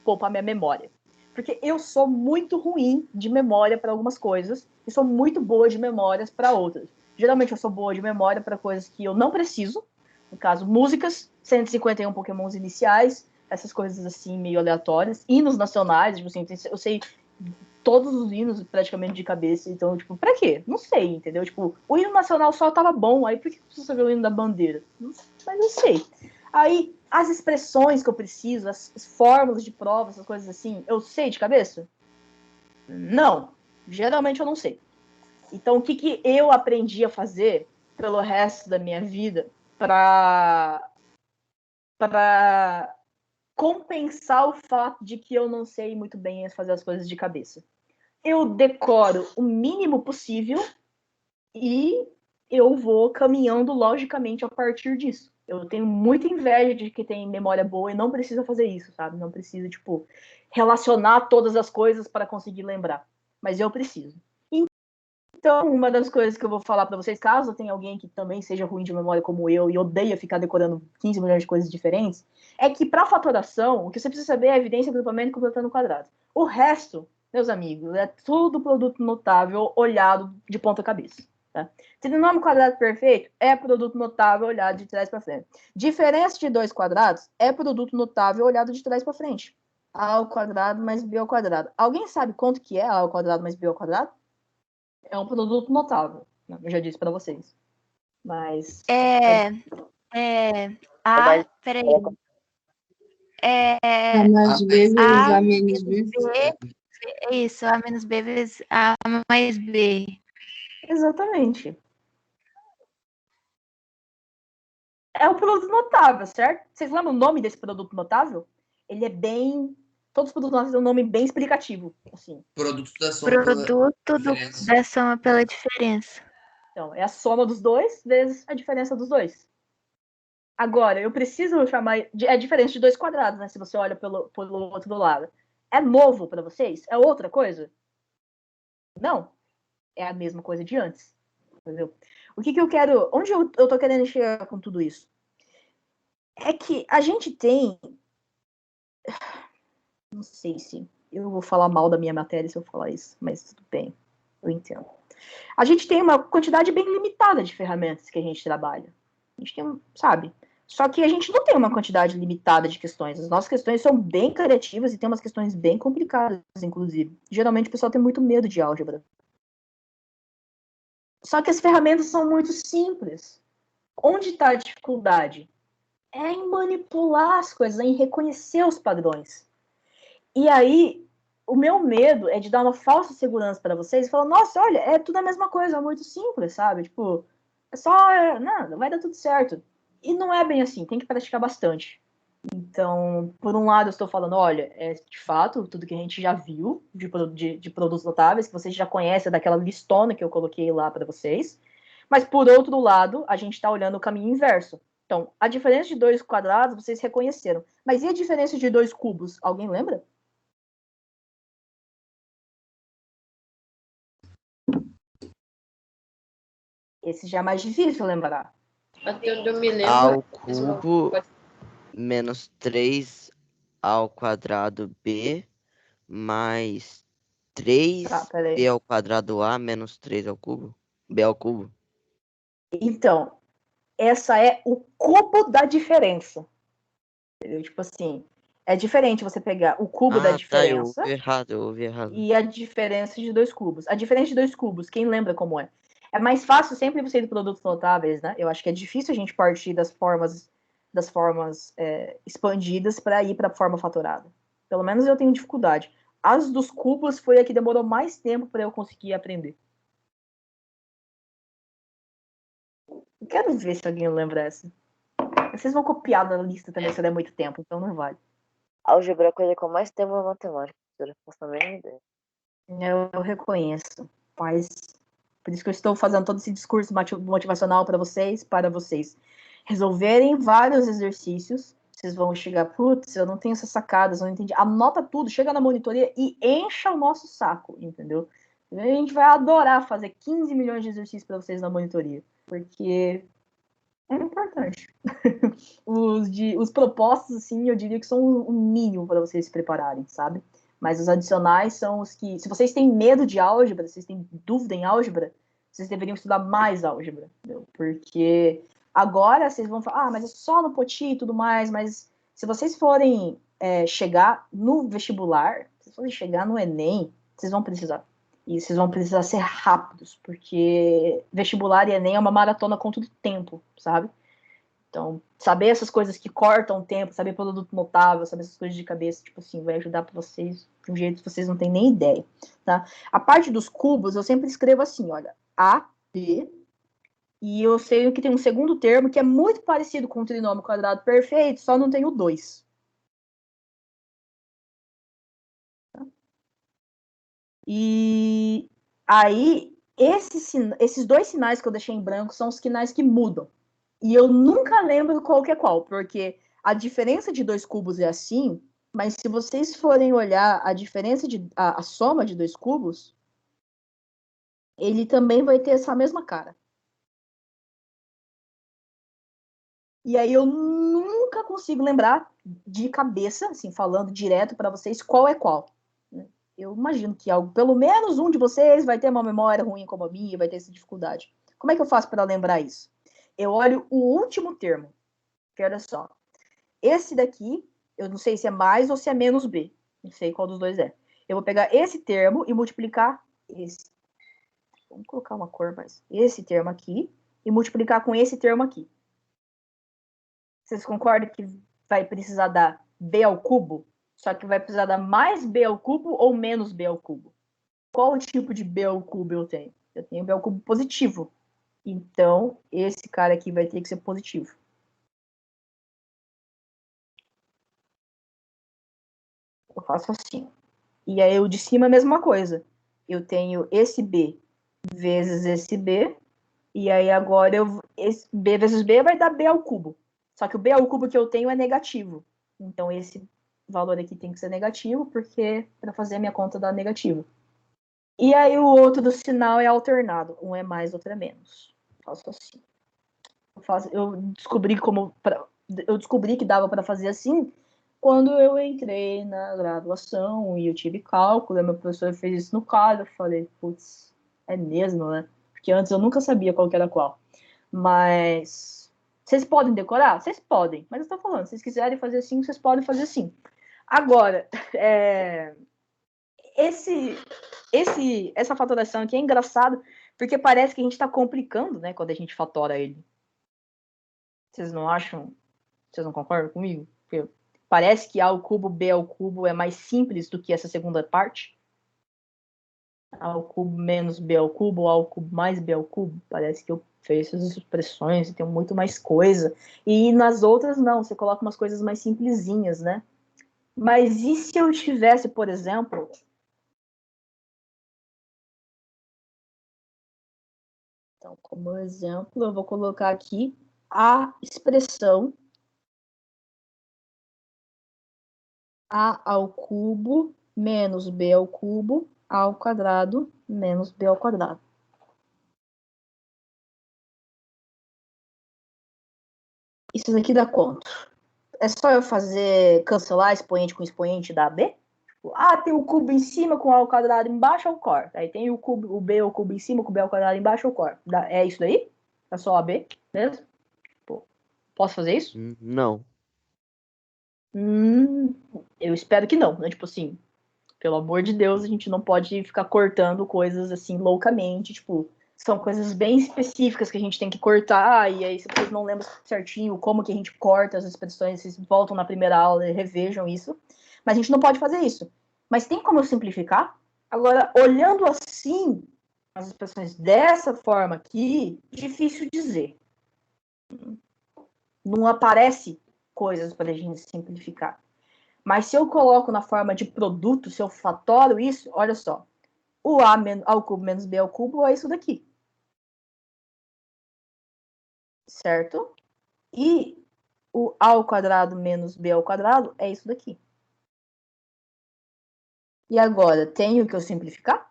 poupar minha memória. Porque eu sou muito ruim de memória para algumas coisas e sou muito boa de memórias para outras. Geralmente eu sou boa de memória para coisas que eu não preciso, no caso, músicas, 151 pokémons iniciais, essas coisas assim, meio aleatórias, hinos nacionais, tipo assim, eu sei todos os hinos praticamente de cabeça, então, tipo, pra quê? Não sei, entendeu? Tipo, o hino nacional só tava bom, aí por que precisa saber o hino da bandeira? Não sei, mas eu sei. Aí, as expressões que eu preciso, as fórmulas de prova, essas coisas assim, eu sei de cabeça? Não. Geralmente eu não sei. Então, o que eu aprendi a fazer pelo resto da minha vida para compensar o fato de que eu não sei muito bem fazer as coisas de cabeça? Eu decoro o mínimo possível e eu vou caminhando logicamente a partir disso. Eu tenho muita inveja de que tem memória boa e não precisa fazer isso, sabe? Não precisa, tipo, relacionar todas as coisas para conseguir lembrar. Mas eu preciso. Então, uma das coisas que eu vou falar para vocês, caso tenha alguém que também seja ruim de memória como eu e odeia ficar decorando 15 milhões de coisas diferentes, é que para fatoração, o que você precisa saber é a evidência, agrupamento e completando quadrado. O resto, meus amigos, é tudo produto notável olhado de ponta cabeça. Tá? Trinômio quadrado perfeito é produto notável olhado de trás para frente. Diferença de dois quadrados é produto notável olhado de trás para frente. A ao quadrado mais b ao quadrado. Alguém sabe quanto que é a ao quadrado mais b ao quadrado? É um produto notável, né? Eu já disse para vocês. Mas. Peraí. A mais B vezes A A menos B. Isso, A menos B vezes A mais B. Exatamente. É um produto notável, certo? Vocês lembram o nome desse produto notável? Ele é bem. Todos os produtos notáveis têm um nome bem explicativo. Assim. Produto da soma Da soma pela diferença. Então, é a soma dos dois vezes a diferença dos dois. Agora, eu preciso chamar. É diferença de dois quadrados, né? Se você olha pelo outro lado. É novo para vocês? É outra coisa? Não. É a mesma coisa de antes. Entendeu? O que eu quero. Onde eu tô querendo chegar com tudo isso? É que a gente tem. Não sei se eu vou falar mal da minha matéria se eu falar isso, mas tudo bem. Eu entendo. A gente tem uma quantidade bem limitada de ferramentas que a gente trabalha. A gente tem, sabe? Só que a gente não tem uma quantidade limitada de questões. As nossas questões são bem criativas e tem umas questões bem complicadas, inclusive. Geralmente o pessoal tem muito medo de álgebra. Só que as ferramentas são muito simples. Onde está a dificuldade? É em manipular as coisas, é em reconhecer os padrões. E aí, o meu medo é de dar uma falsa segurança para vocês e falar, nossa, olha, é tudo a mesma coisa, é muito simples, sabe? Tipo, é só, não, vai dar tudo certo. E não é bem assim, tem que praticar bastante. Então, por um lado, eu estou falando, olha, é de fato tudo que a gente já viu de produtos notáveis, que vocês já conhecem daquela listona que eu coloquei lá para vocês. Mas, por outro lado, a gente está olhando o caminho inverso. Então, a diferença de dois quadrados, vocês reconheceram. Mas e a diferença de dois cubos? Alguém lembra? Esse já é mais difícil lembrar. Até onde eu me lembro. Ao cubo menos 3 ao quadrado B mais 3 B ao quadrado A menos 3 ao cubo. B ao cubo. Então, essa é o cubo da diferença. Entendeu? Tipo assim, é diferente você pegar o cubo da diferença eu ouvi errado. E a diferença de dois cubos. A diferença de dois cubos, quem lembra como é? É mais fácil sempre você ir de produtos notáveis, né? Eu acho que é difícil a gente partir das formas expandidas para ir para a forma fatorada. Pelo menos eu tenho dificuldade. As dos cubos foi a que demorou mais tempo para eu conseguir aprender. Eu quero ver se alguém lembra essa. Vocês vão copiar na lista também se der muito tempo, então não vale. Álgebra é a coisa com mais tempo na matemática, eu não faço a mínima ideia. Eu reconheço, mas por isso que eu estou fazendo todo esse discurso motivacional para vocês resolverem vários exercícios. Vocês vão chegar, putz, eu não tenho essas sacadas, eu não entendi. Anota tudo, chega na monitoria e encha o nosso saco, entendeu? A gente vai adorar fazer 15 milhões de exercícios para vocês na monitoria, porque é importante. Os propostos, assim, eu diria que são um mínimo para vocês se prepararem, sabe? Mas os adicionais são os que... Se vocês têm medo de álgebra, se vocês têm dúvida em álgebra, vocês deveriam estudar mais álgebra, entendeu? Porque agora vocês vão falar, mas é só no Poti e tudo mais, mas se vocês forem chegar no vestibular, se vocês forem chegar no Enem, vocês vão precisar. E vocês vão precisar ser rápidos, porque vestibular e Enem é uma maratona contra o tempo, sabe? Então, saber essas coisas que cortam o tempo, saber produto notável, saber essas coisas de cabeça, tipo assim, vai ajudar para vocês de um jeito que vocês não têm nem ideia, tá? A parte dos cubos, eu sempre escrevo assim, olha, A, B, e eu sei que tem um segundo termo que é muito parecido com o trinômio quadrado perfeito, só não tem o 2. Tá? E aí, esses dois sinais que eu deixei em branco são os sinais que mudam. E eu nunca lembro qual que é qual, porque a diferença de dois cubos é assim, mas se vocês forem olhar a diferença a soma de dois cubos, ele também vai ter essa mesma cara. E aí eu nunca consigo lembrar de cabeça, assim, falando direto para vocês, qual é qual. Eu imagino que pelo menos um de vocês vai ter uma memória ruim como a minha, vai ter essa dificuldade. Como é que eu faço para lembrar isso? Eu olho o último termo, que olha só. Esse daqui, eu não sei se é mais ou se é menos B. Não sei qual dos dois é. Eu vou pegar esse termo e multiplicar esse. Vamos colocar uma cor mais. Esse termo aqui e multiplicar com esse termo aqui. Vocês concordam que vai precisar dar B ao cubo? Só que vai precisar dar mais B ao cubo ou menos B ao cubo? Qual tipo de B ao cubo eu tenho? Eu tenho B ao cubo positivo. Então, esse cara aqui vai ter que ser positivo. Eu faço assim. E aí o de cima é a mesma coisa. Eu tenho esse B vezes esse B. E aí agora esse B vezes B vai dar B ao cubo. Só que o B ao cubo que eu tenho é negativo. Então esse valor aqui tem que ser negativo, porque para fazer a minha conta dá negativo. E aí o outro do sinal é alternado. Um é mais, outro é menos. Faço assim. Eu descobri que dava para fazer assim quando eu entrei na graduação e eu tive cálculo, meu professor fez isso no quadro, eu falei, putz, é mesmo, né? Porque antes eu nunca sabia qual que era qual. Mas vocês podem decorar? Vocês podem, mas eu tô falando, se vocês quiserem fazer assim, vocês podem fazer assim. Agora, essa fatoração aqui é engraçado, porque parece que a gente tá complicando, né, quando a gente fatora ele. Vocês não acham? Vocês não concordam comigo? Porque parece que A ao cubo, B ao cubo é mais simples do que essa segunda parte. A ao cubo menos B ao cubo, A ao cubo mais B ao cubo. Parece que eu fiz essas expressões e tem muito mais coisa. E nas outras, não. Você coloca umas coisas mais simplesinhas, né? Mas e se eu tivesse, por exemplo... Então, como exemplo, eu vou colocar aqui a expressão A ao cubo menos B ao cubo ao quadrado menos B ao quadrado. Isso daqui dá quanto? É só eu cancelar expoente com expoente da B? Tem o cubo em cima com A ao quadrado embaixo, eu corto. Aí tem o B ao cubo em cima com o B ao quadrado embaixo, eu corto. É isso daí? É só AB mesmo? Posso fazer isso? Não. Eu espero que não, né? Tipo assim, pelo amor de Deus, a gente não pode ficar cortando coisas assim loucamente, tipo, são coisas bem específicas que a gente tem que cortar, e aí se vocês não lembram certinho como que a gente corta as expressões, vocês voltam na primeira aula e revejam isso. Mas a gente não pode fazer isso. Mas tem como eu simplificar? Agora, olhando assim, as expressões dessa forma aqui, difícil dizer. Não aparece coisas para a gente simplificar. Mas se eu coloco na forma de produto, se eu fatoro isso, olha só. O A ao cubo menos B ao cubo é isso daqui. Certo? E o A ao quadrado menos B ao quadrado é isso daqui. E agora, tenho que eu simplificar?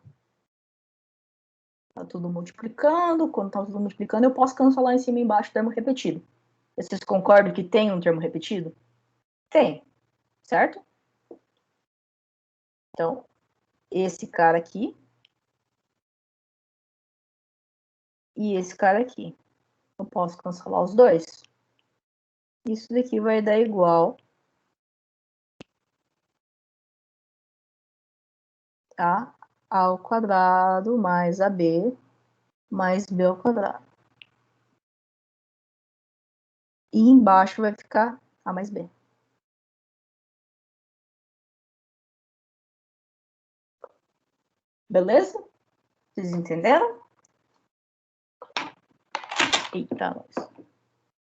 Tá tudo multiplicando. Quando tá tudo multiplicando, eu posso cancelar em cima e embaixo o termo repetido. Vocês concordam que tem um termo repetido? Tem. Certo? Então, esse cara aqui e esse cara aqui. Eu posso cancelar os dois. Isso daqui vai dar igual a ao quadrado mais AB mais B ao quadrado. E embaixo vai ficar A mais B. Beleza? Vocês entenderam? Eita, nós.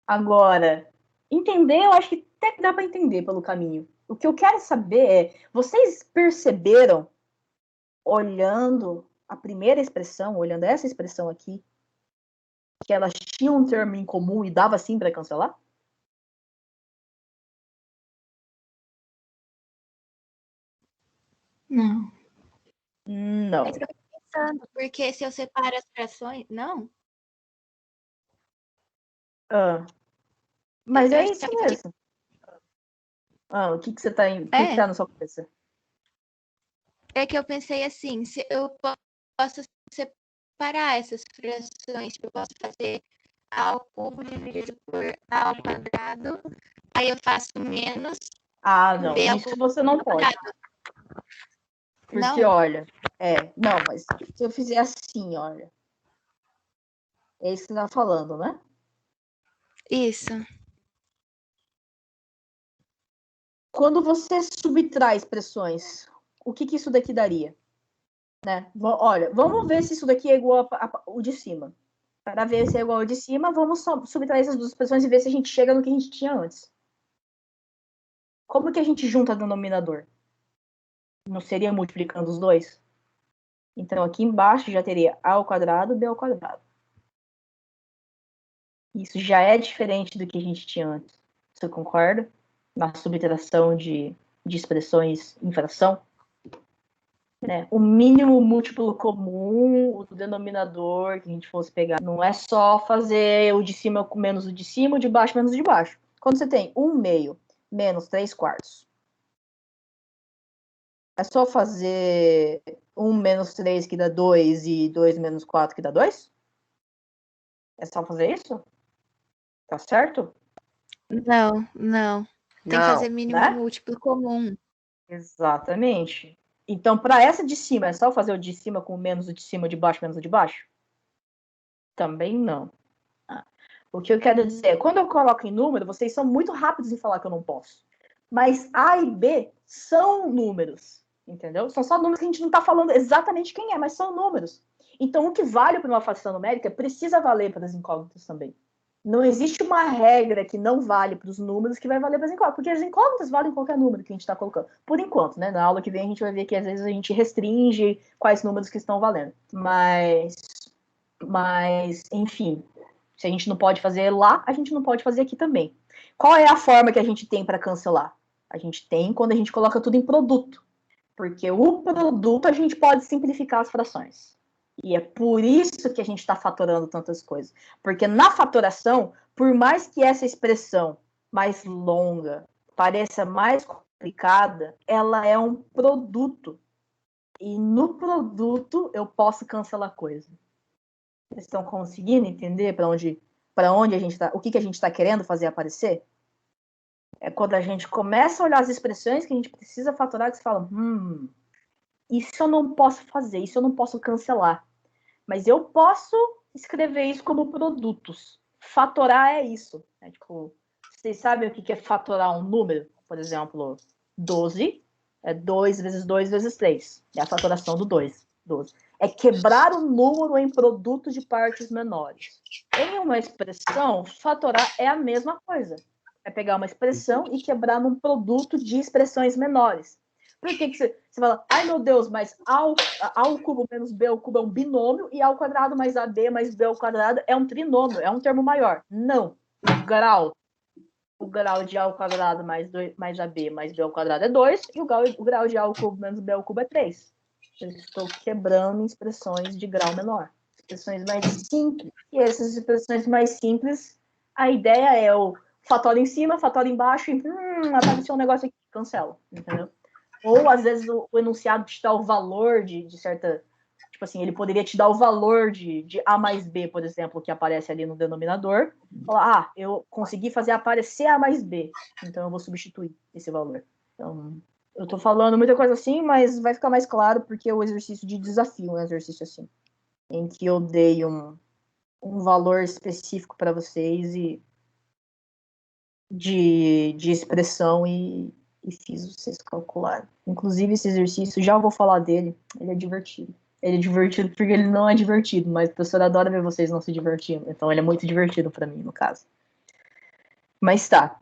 Agora, entender, eu acho que até que dá para entender pelo caminho. O que eu quero saber é, vocês perceberam, olhando a primeira expressão, olhando essa expressão aqui, que elas tinham um termo em comum e dava sim para cancelar? Não. Não. É isso que eu tô pensando, porque se eu separo as frações. Não? Mas é isso mesmo. O que você tá em. O que tá na sua cabeça? É que eu pensei assim, se eu posso separar essas frações, eu posso fazer A ao cubo dividido por A ao quadrado, aí eu faço menos. Não, isso você não pode. Porque, não? Olha, não, mas se eu fizer assim, olha. É isso que você tá falando, né? Isso. Quando você subtrai expressões, o que isso daqui daria? Né? Olha, vamos ver se isso daqui é igual ao de cima. Para ver se é igual ao de cima, vamos subtrair essas duas expressões e ver se a gente chega no que a gente tinha antes. Como que a gente junta denominador? Não seria multiplicando os dois? Então, aqui embaixo já teria A ao quadrado, B ao quadrado. Isso já é diferente do que a gente tinha antes. Você concorda? Na subtração de expressões em fração. Né? O mínimo múltiplo comum, o denominador que a gente fosse pegar. Não é só fazer o de cima com menos o de cima, o de baixo menos o de baixo. Quando você tem 1/2 menos 3/4, é só fazer 1 menos 3 que dá 2 e 2 menos 4 que dá 2? É só fazer isso? Tá certo? Não. Tem que fazer mínimo múltiplo comum. Exatamente. Então, para essa de cima, é só fazer o de cima com menos o de cima, o de baixo menos o de baixo? Também não. O que eu quero dizer é, quando eu coloco em número, vocês são muito rápidos em falar que eu não posso. Mas A e B são números, entendeu? São só números que a gente não está falando exatamente quem é, mas são números. Então, o que vale para uma fração numérica precisa valer para as incógnitas também. Não existe uma regra que não vale para os números que vai valer para as incógnitas, porque as incógnitas valem qualquer número que a gente está colocando. Por enquanto, né? Na aula que vem a gente vai ver que às vezes a gente restringe quais números que estão valendo. Mas enfim, se a gente não pode fazer lá, a gente não pode fazer aqui também. Qual é a forma que a gente tem para cancelar? A gente tem quando a gente coloca tudo em produto. Porque o produto a gente pode simplificar as frações. E é por isso que a gente está fatorando tantas coisas. Porque na fatoração, por mais que essa expressão mais longa pareça mais complicada, ela é um produto. E no produto eu posso cancelar coisa. Vocês estão conseguindo entender para onde a gente está, o que a gente está querendo fazer aparecer? É quando a gente começa a olhar as expressões que a gente precisa fatorar, que você fala, isso eu não posso fazer, isso eu não posso cancelar. Mas eu posso escrever isso como produtos. Fatorar é isso. Tipo, vocês sabem o que é fatorar um número? Por exemplo, 12 É 2 vezes 2 vezes 3. É a fatoração do 2. 12. É quebrar o número em produtos de partes menores. Em uma expressão, fatorar é a mesma coisa. É pegar uma expressão e quebrar num produto de expressões menores. Por que você fala, ai meu Deus, mas A ao cubo menos B ao cubo é um binômio e A ao quadrado mais AB mais B ao quadrado é um trinômio, é um termo maior. Não. O grau de A ao quadrado mais AB mais B ao quadrado é 2 e o grau de A ao cubo menos B ao cubo é 3. Eu estou quebrando em expressões de grau menor. Expressões mais simples. E essas expressões mais simples, a ideia é o fatório em cima, fatório embaixo, e apareceu um negócio aqui, cancela, entendeu? Ou, às vezes, o enunciado te dá o valor de certa... Tipo assim, ele poderia te dar o valor de A mais B, por exemplo, que aparece ali no denominador. Falar, eu consegui fazer aparecer A mais B, então eu vou substituir esse valor. Então, eu tô falando muita coisa assim, mas vai ficar mais claro porque é o exercício de desafio, um exercício assim, em que eu dei um valor específico para vocês e de expressão e fiz vocês calcularem. Inclusive, esse exercício, já vou falar dele, ele é divertido. Ele é divertido porque ele não é divertido, mas a professora adora ver vocês não se divertindo. Então, ele é muito divertido para mim, no caso. Mas tá.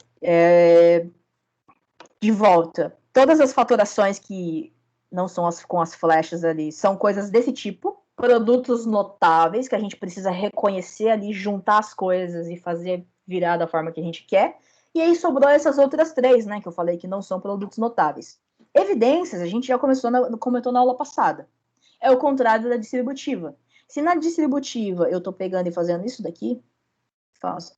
De volta. Todas as fatorações que não são com as flechas ali são coisas desse tipo. Produtos notáveis que a gente precisa reconhecer ali, juntar as coisas e fazer virar da forma que a gente quer. E aí sobrou essas outras 3, né, que eu falei que não são produtos notáveis. Evidências, a gente já comentou na aula passada. É o contrário da distributiva. Se na distributiva eu estou pegando e fazendo isso daqui, faço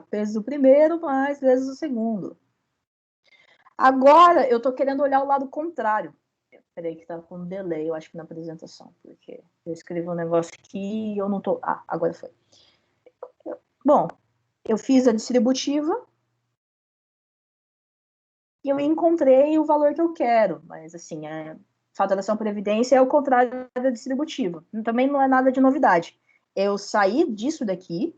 peso do primeiro mais vezes o segundo. Agora eu estou querendo olhar o lado contrário. Peraí que tá com um delay, eu acho que na apresentação, porque eu escrevi um negócio aqui e eu não tô... agora foi. Bom, eu fiz a distributiva e eu encontrei o valor que eu quero, mas assim, fatoração por evidência é o contrário da distributiva. Também não é nada de novidade. Eu saí disso daqui,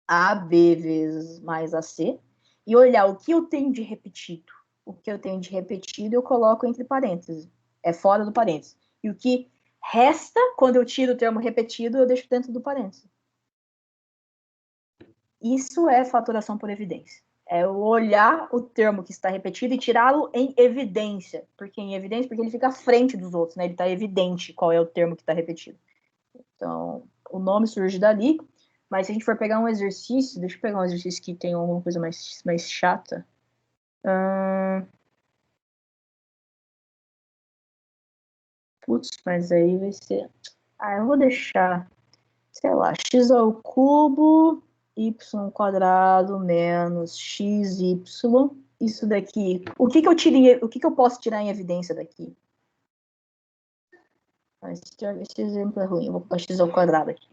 AB vezes mais AC, e olhar o que eu tenho de repetido. O que eu tenho de repetido eu coloco entre parênteses. É fora do parênteses. E o que resta, quando eu tiro o termo repetido, eu deixo dentro do parênteses. Isso é fatoração por evidência. É olhar o termo que está repetido e tirá-lo em evidência. Por que em evidência? Porque ele fica à frente dos outros, né? Ele está evidente qual é o termo que está repetido. Então, o nome surge dali. Mas se a gente for pegar um exercício... Deixa eu pegar um exercício que tem alguma coisa mais chata. Putz, mas aí vai ser... eu vou deixar... Sei lá, x ao cubo... y quadrado menos xy. Isso daqui. O que eu posso tirar em evidência daqui? Esse exemplo é ruim. Eu vou botar x ao quadrado aqui.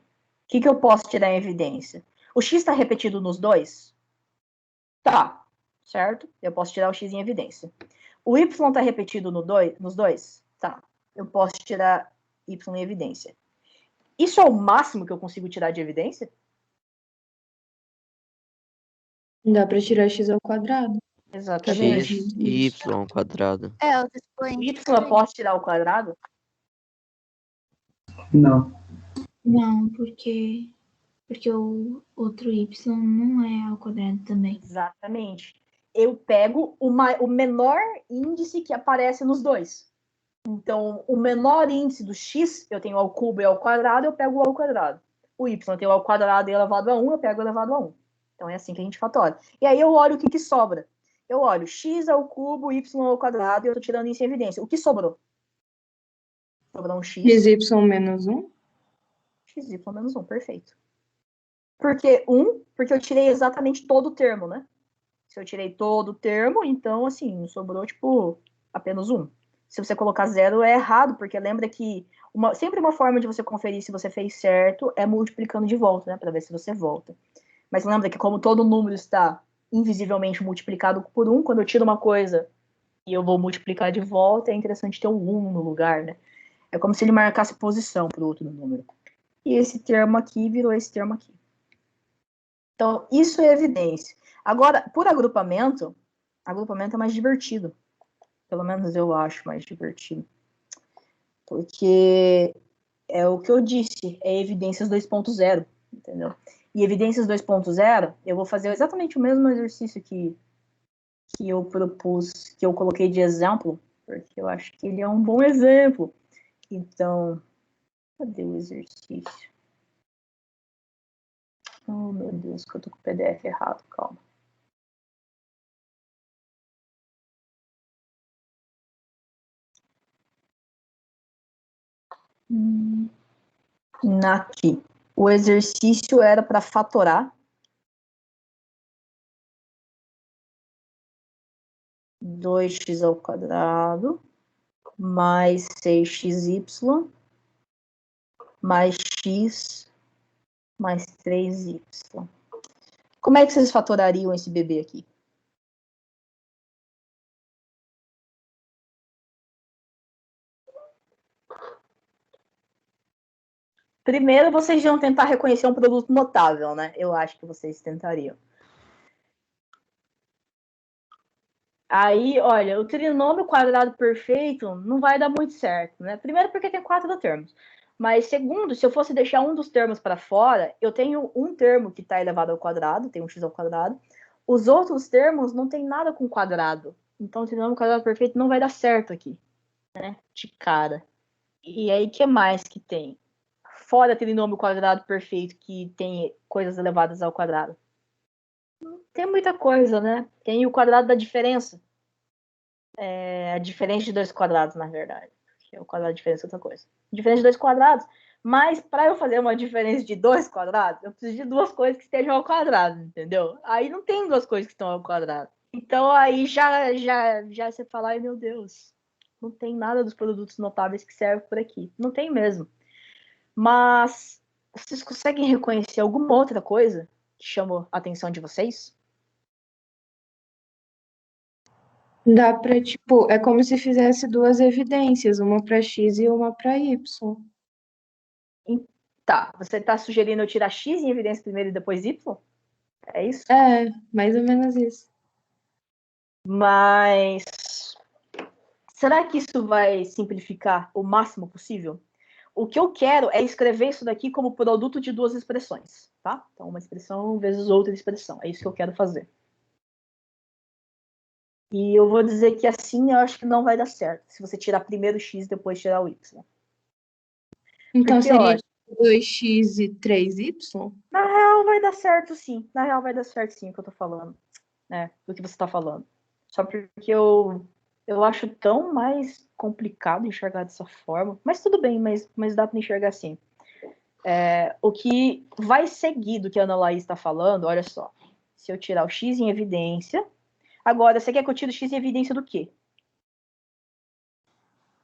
O que eu posso tirar em evidência? O x está repetido nos dois? Tá. Certo? Eu posso tirar o x em evidência. O y está repetido nos dois? Tá. Eu posso tirar y em evidência. Isso é o máximo que eu consigo tirar de evidência? Dá para tirar x ao quadrado. Exatamente. X e y ao quadrado. Y eu posso tirar ao quadrado? Não. Não, porque o outro y não é ao quadrado também. Exatamente. Eu pego o menor índice que aparece nos dois. Então, o menor índice do x, eu tenho ao cubo e ao quadrado, eu pego o ao quadrado. O y eu tenho ao quadrado e elevado a 1, eu pego elevado a 1. Então, é assim que a gente fatora. E aí eu olho o que sobra. Eu olho x ao cubo, y ao quadrado, e eu estou tirando isso em evidência. O que sobrou? Sobrou um x. xy menos 1? Xy menos 1, perfeito. Porque eu tirei exatamente todo o termo, né? Se eu tirei todo o termo, então, assim, sobrou, tipo, apenas 1. Se você colocar 0, é errado, porque lembra que sempre uma forma de você conferir se você fez certo é multiplicando de volta, né? Para ver se você volta. Mas lembra que como todo número está invisivelmente multiplicado por 1, quando eu tiro uma coisa e eu vou multiplicar de volta, é interessante ter um 1 no lugar, né? É como se ele marcasse posição para o outro número. E esse termo aqui virou esse termo aqui. Então, isso é evidência. Agora, por agrupamento é mais divertido. Pelo menos eu acho mais divertido. Porque é o que eu disse, é evidências 2.0, entendeu? E evidências 2.0, eu vou fazer exatamente o mesmo exercício que eu propus, que eu coloquei de exemplo, porque eu acho que ele é um bom exemplo. Então, cadê o exercício? Oh, meu Deus, que eu tô com o PDF errado, calma. Aqui. O exercício era para fatorar 2x ao quadrado mais 6xy mais x mais 3y. Como é que vocês fatorariam esse bebê aqui? Primeiro, vocês iam tentar reconhecer um produto notável, né? Eu acho que vocês tentariam. Aí, olha, o trinômio quadrado perfeito não vai dar muito certo, né? Primeiro porque tem 4 termos. Mas segundo, se eu fosse deixar um dos termos para fora, eu tenho um termo que está elevado ao quadrado, tem um x ao quadrado. Os outros termos não tem nada com quadrado. Então o trinômio quadrado perfeito não vai dar certo aqui, né? De cara. E aí, o que mais que tem? Fora trinômio quadrado perfeito que tem coisas elevadas ao quadrado. Não tem muita coisa, né? Tem o quadrado da diferença. É a diferença de 2 quadrados, na verdade. Porque o quadrado de diferença é outra coisa. Diferença de 2 quadrados. Mas para eu fazer uma diferença de 2 quadrados, eu preciso de 2 coisas que estejam ao quadrado, entendeu? Aí não tem 2 coisas que estão ao quadrado. Então aí já você fala, ai meu Deus, não tem nada dos produtos notáveis que serve por aqui. Não tem mesmo. Mas vocês conseguem reconhecer alguma outra coisa que chamou a atenção de vocês? Dá pra, tipo, é como se fizesse 2 evidências, uma para x e uma para y. Tá, você tá sugerindo eu tirar x em evidência primeiro e depois y? É isso? É, mais ou menos isso. Mas será que isso vai simplificar o máximo possível? O que eu quero é escrever isso daqui como produto de 2 expressões, tá? Então, uma expressão vezes outra expressão. É isso que eu quero fazer. E eu vou dizer que assim eu acho que não vai dar certo. Se você tirar primeiro o x e depois tirar o y. Então Porque, seria ó, 2x e 3y? na real vai dar certo sim. Na real vai dar certo sim o que eu tô falando. Né? Do que você tá falando. Só porque eu acho tão mais complicado enxergar dessa forma. Mas tudo bem, mas dá para enxergar assim. O que vai seguir do que a Ana Laís está falando, olha só. Se eu tirar o x em evidência. Agora, você quer que eu tire o x em evidência do quê?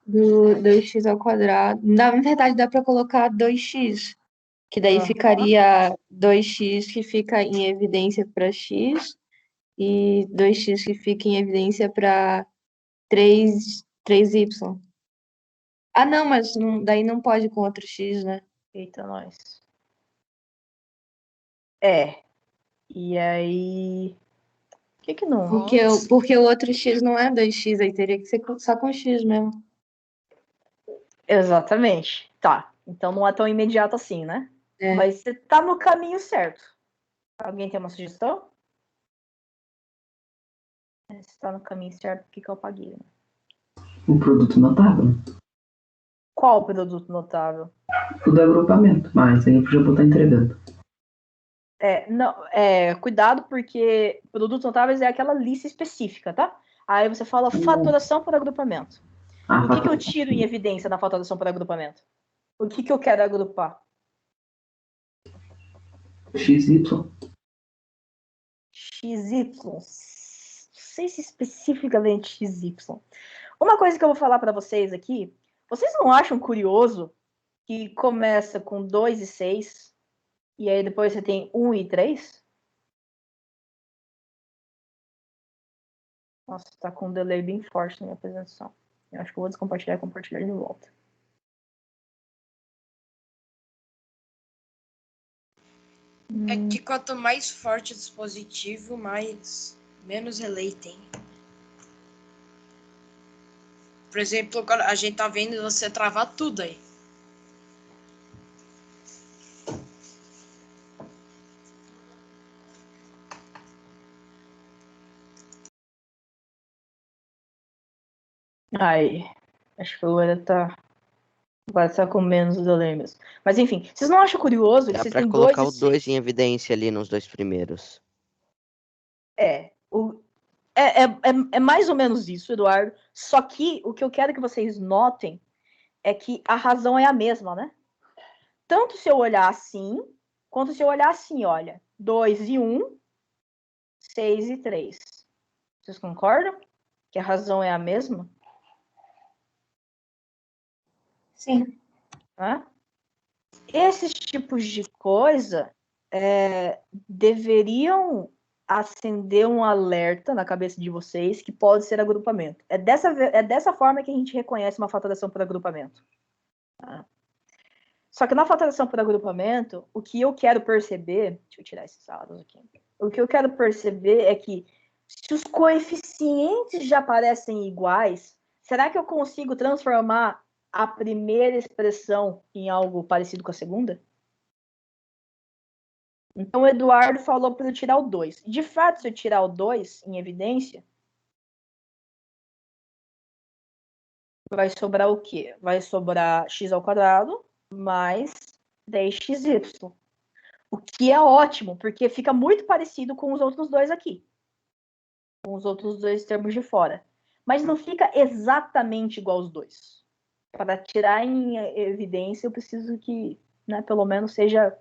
Do 2x ao quadrado. Na verdade, dá para colocar 2x, que daí ficaria 2x que fica em evidência para x e 2x que fica em evidência para 3y. Ah, não, mas daí não pode com outro x, né? Eita, nós. E aí... Por que não? Porque o outro x não é 2x, aí teria que ser só com x mesmo. Exatamente. Tá. Então não é tão imediato assim, né? É. Mas você tá no caminho certo. Alguém tem uma sugestão? Se tá no caminho certo, por que eu paguei? Né? O produto notável. Qual produto notável? O do agrupamento, mas aí eu já vou estar entregando. Cuidado, porque produtos notáveis é aquela lista específica, tá? Aí você fala fatoração por agrupamento. O que eu tiro em evidência na fatoração por agrupamento? O que eu quero agrupar? XY. XY. Não sei se especificamente XY. Uma coisa que eu vou falar para vocês aqui, vocês não acham curioso que começa com 2 e 6 e aí depois você tem 1 e 3? Nossa, tá com um delay bem forte na minha apresentação. Eu acho que eu vou descompartilhar e compartilhar de volta. É que quanto mais forte o dispositivo, menos relay tem. Por exemplo, agora a gente tá vendo você travar tudo aí. Ai, acho que agora vai estar com menos delay mesmo. Mas enfim, vocês não acham curioso que Dá vocês pra têm colocar dois... o 2 em evidência ali nos dois primeiros. É mais ou menos isso, Eduardo. Só que o que eu quero que vocês notem é que a razão é a mesma, né? Tanto se eu olhar assim, quanto se eu olhar assim, olha. 2 e 1, 6 e 3. Vocês concordam? Que a razão é a mesma? Sim. Né? Esses tipos de coisa deveriam acender um alerta na cabeça de vocês que pode ser agrupamento. É dessa forma que a gente reconhece uma fatoração por agrupamento. Tá? Só que na fatoração por agrupamento, o que eu quero perceber... Deixa eu tirar esses dados aqui. O que eu quero perceber é que se os coeficientes já parecem iguais, será que eu consigo transformar a primeira expressão em algo parecido com a segunda? Então, o Eduardo falou para eu tirar o 2. De fato, se eu tirar o 2 em evidência, vai sobrar o quê? Vai sobrar x ao quadrado mais 10xy. O que é ótimo, porque fica muito parecido com os outros dois aqui. Com os outros dois termos de fora. Mas não fica exatamente igual aos dois. Para tirar em evidência, eu preciso que, né, pelo menos seja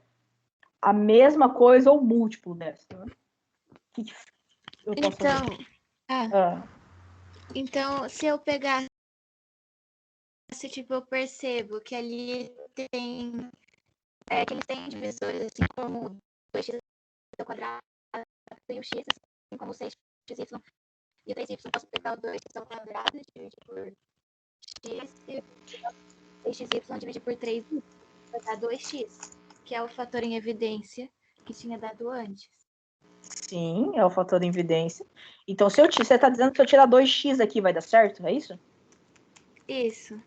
a mesma coisa ou múltiplo dessa. Né? Que eu posso fazer? Então, se eu pegar, tipo, eu percebo que ali tem que eles têm divisores, assim como 2x ao quadrado, tem o x, assim como 6xy e o 3y. Posso pegar o 2x ao quadrado, dividir por x, e 6xy dividir por 3y, vai dar 2x, que é o fator em evidência que tinha dado antes. Sim, é o fator em evidência. Então, você está dizendo que se eu tirar 2x aqui vai dar certo, é isso? Isso.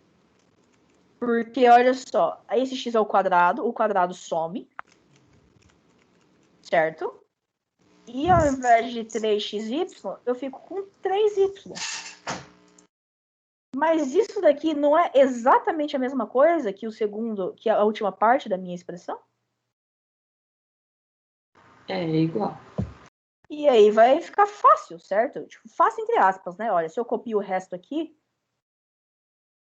Porque, olha só, esse x é o quadrado some, certo? E ao invés de 3xy, eu fico com 3y. Mas isso daqui não é exatamente a mesma coisa que que a última parte da minha expressão? É igual. E aí vai ficar fácil, certo? Tipo, fácil entre aspas, né? Olha, se eu copio o resto aqui,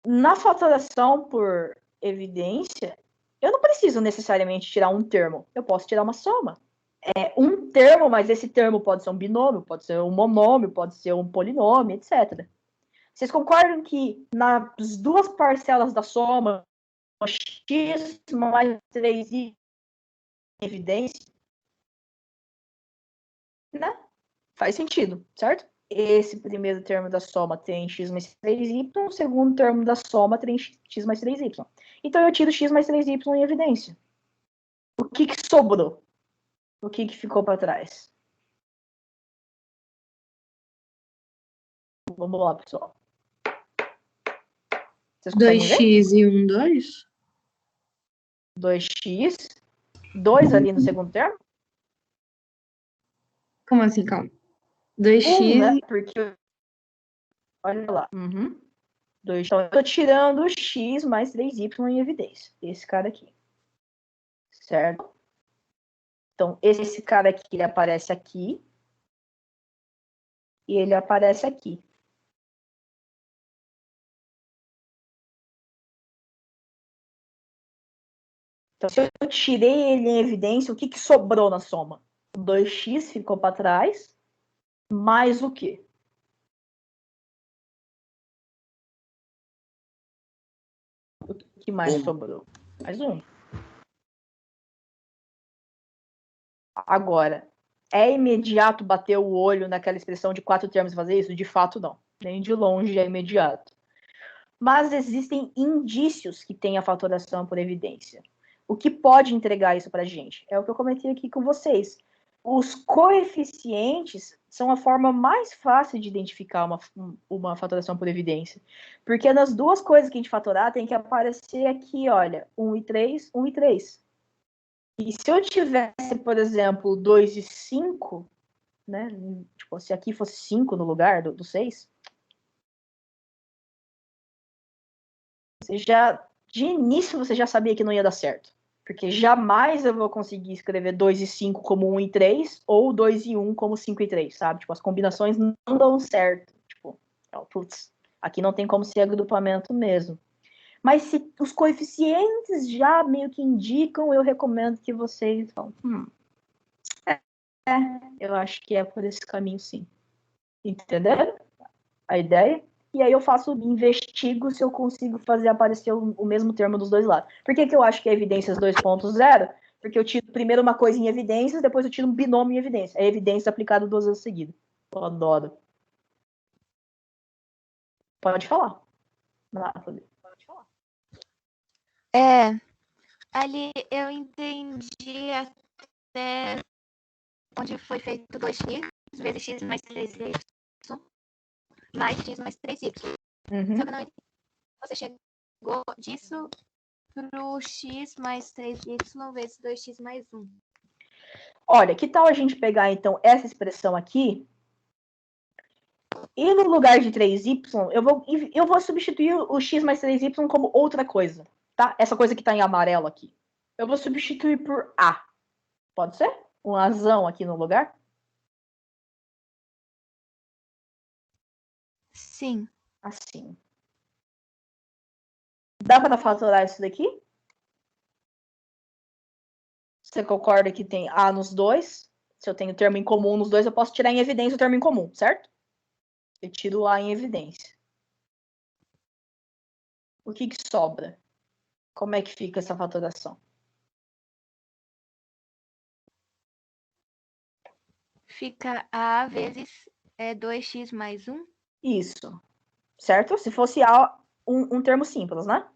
na fatoração por evidência, eu não preciso necessariamente tirar um termo. Eu posso tirar uma soma. É um termo, mas esse termo pode ser um binômio, pode ser um monômio, pode ser um polinômio, etc. Vocês concordam que nas duas parcelas da soma, x mais 3y em evidência, né? Faz sentido, certo? Esse primeiro termo da soma tem x mais 3y, o segundo termo da soma tem x mais 3y. Então eu tiro x mais 3y em evidência. O que sobrou? O que ficou para trás? Vamos lá, pessoal. 2x e 1, 2? 2x, 2 ali no segundo termo? Como assim, calma? 2x... né? Porque... Olha lá. 2. Então, eu tô tirando o x mais 3y em evidência. Esse cara aqui. Certo? Então, esse cara aqui, ele aparece aqui. E ele aparece aqui. Então, se eu tirei ele em evidência, o que sobrou na soma? 2x ficou para trás. Mais o quê? O que mais sobrou? Mais 1. Agora, é imediato bater o olho naquela expressão de 4 termos e fazer isso? De fato, não. Nem de longe é imediato. Mas existem indícios que tem a fatoração por evidência. O que pode entregar isso para a gente? É o que eu comentei aqui com vocês. os coeficientes são a forma mais fácil de identificar uma fatoração por evidência. Porque nas duas coisas que a gente fatorar, tem que aparecer aqui, olha, 1 e 3, 1 e 3. E se eu tivesse, por exemplo, 2 e 5, né? Tipo, se aqui fosse 5 no lugar do 6, de início você já sabia que não ia dar certo. Porque jamais eu vou conseguir escrever 2 e 5 como 1 e 3, ou 2 e 1 como 5 e 3, sabe? Tipo, as combinações não dão certo. Tipo, putz, aqui não tem como ser agrupamento mesmo. Mas se os coeficientes já meio que indicam, eu recomendo que vocês vão. Eu acho que é por esse caminho, sim. Entenderam a ideia? E aí eu investigo se eu consigo fazer aparecer o mesmo termo dos dois lados. Por que eu acho que é evidências 2.0? Porque eu tiro primeiro uma coisa em evidências, depois eu tiro um binômio em evidência. É evidência aplicada 2 vezes seguidas. Eu adoro. Pode falar. Pode falar. Ali eu entendi até onde foi feito 2x vezes x mais 3y mais x mais 3y. Só que não entendi. Você chegou disso pro x mais 3y vezes 2x mais 1. Olha, que tal a gente pegar, então, essa expressão aqui e no lugar de 3y, eu vou substituir o x mais 3y como outra coisa, tá? Essa coisa que tá em amarelo aqui. Eu vou substituir por a. Pode ser? Um azão aqui no lugar? Sim. Assim. Dá para fatorar isso daqui? Você concorda que tem a nos dois? Se eu tenho termo em comum nos dois, eu posso tirar em evidência o termo em comum, certo? Eu tiro a em evidência. O que sobra? Como é que fica essa fatoração? Fica a vezes 2x mais 1? Isso. Certo? Se fosse um termo simples, né?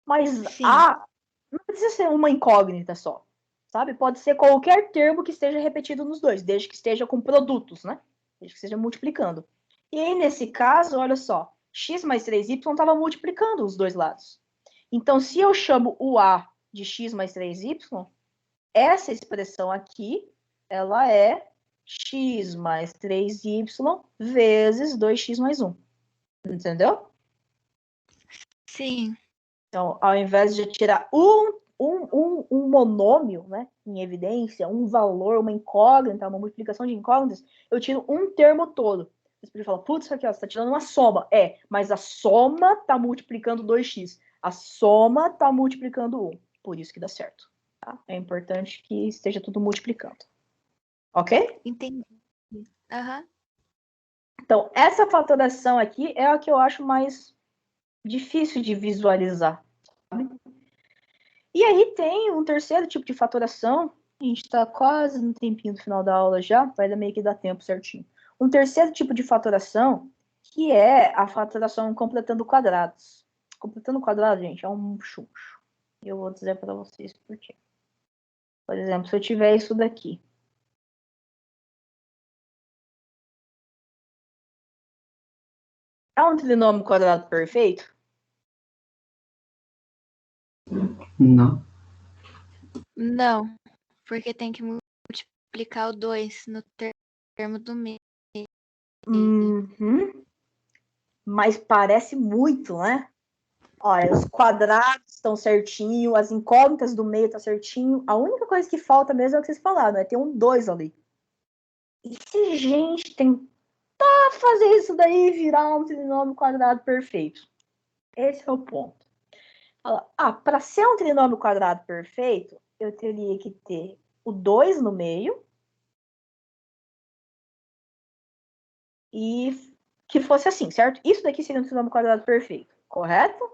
Mas Sim. a não precisa ser uma incógnita só. Sabe? Pode ser qualquer termo que esteja repetido nos dois, desde que esteja com produtos, né? Desde que esteja multiplicando. E aí, nesse caso, olha só, x mais 3y estava multiplicando os dois lados. Então, se eu chamo o a de x mais 3y, essa expressão aqui, ela é x mais 3y vezes 2x mais 1. Entendeu? Sim. Então, ao invés de tirar um monômio, né, em evidência, um valor, uma incógnita, uma multiplicação de incógnitas, eu tiro um termo todo. Você pode falar, putz, isso aqui, ó, você está tirando uma soma. Mas a soma está multiplicando 2x. A soma está multiplicando 1. Por isso que dá certo. Tá? É importante que esteja tudo multiplicando. Ok? Entendi. Uhum. Então, essa fatoração aqui é a que eu acho mais difícil de visualizar. Sabe? E aí tem um terceiro tipo de fatoração. A gente está quase no tempinho do final da aula já, vai dar meio que dar tempo certinho. Um terceiro tipo de fatoração, que é a fatoração completando quadrados. Completando quadrado, gente, é um chuncho. E eu vou dizer para vocês por quê. Por exemplo, se eu tiver isso daqui. É um trinômio quadrado perfeito? Não. Não, porque tem que multiplicar o 2 no termo do meio. Uhum. Mas parece muito, né? Olha, os quadrados estão certinho, as incógnitas do meio estão certinho. A única coisa que falta mesmo é o que vocês falaram, é ter um 2 ali. E se a gente tentar fazer isso daí virar um trinômio quadrado perfeito? Esse é o ponto. Para ser um trinômio quadrado perfeito, eu teria que ter o 2 no meio e que fosse assim, certo? Isso daqui seria um trinômio quadrado perfeito, correto?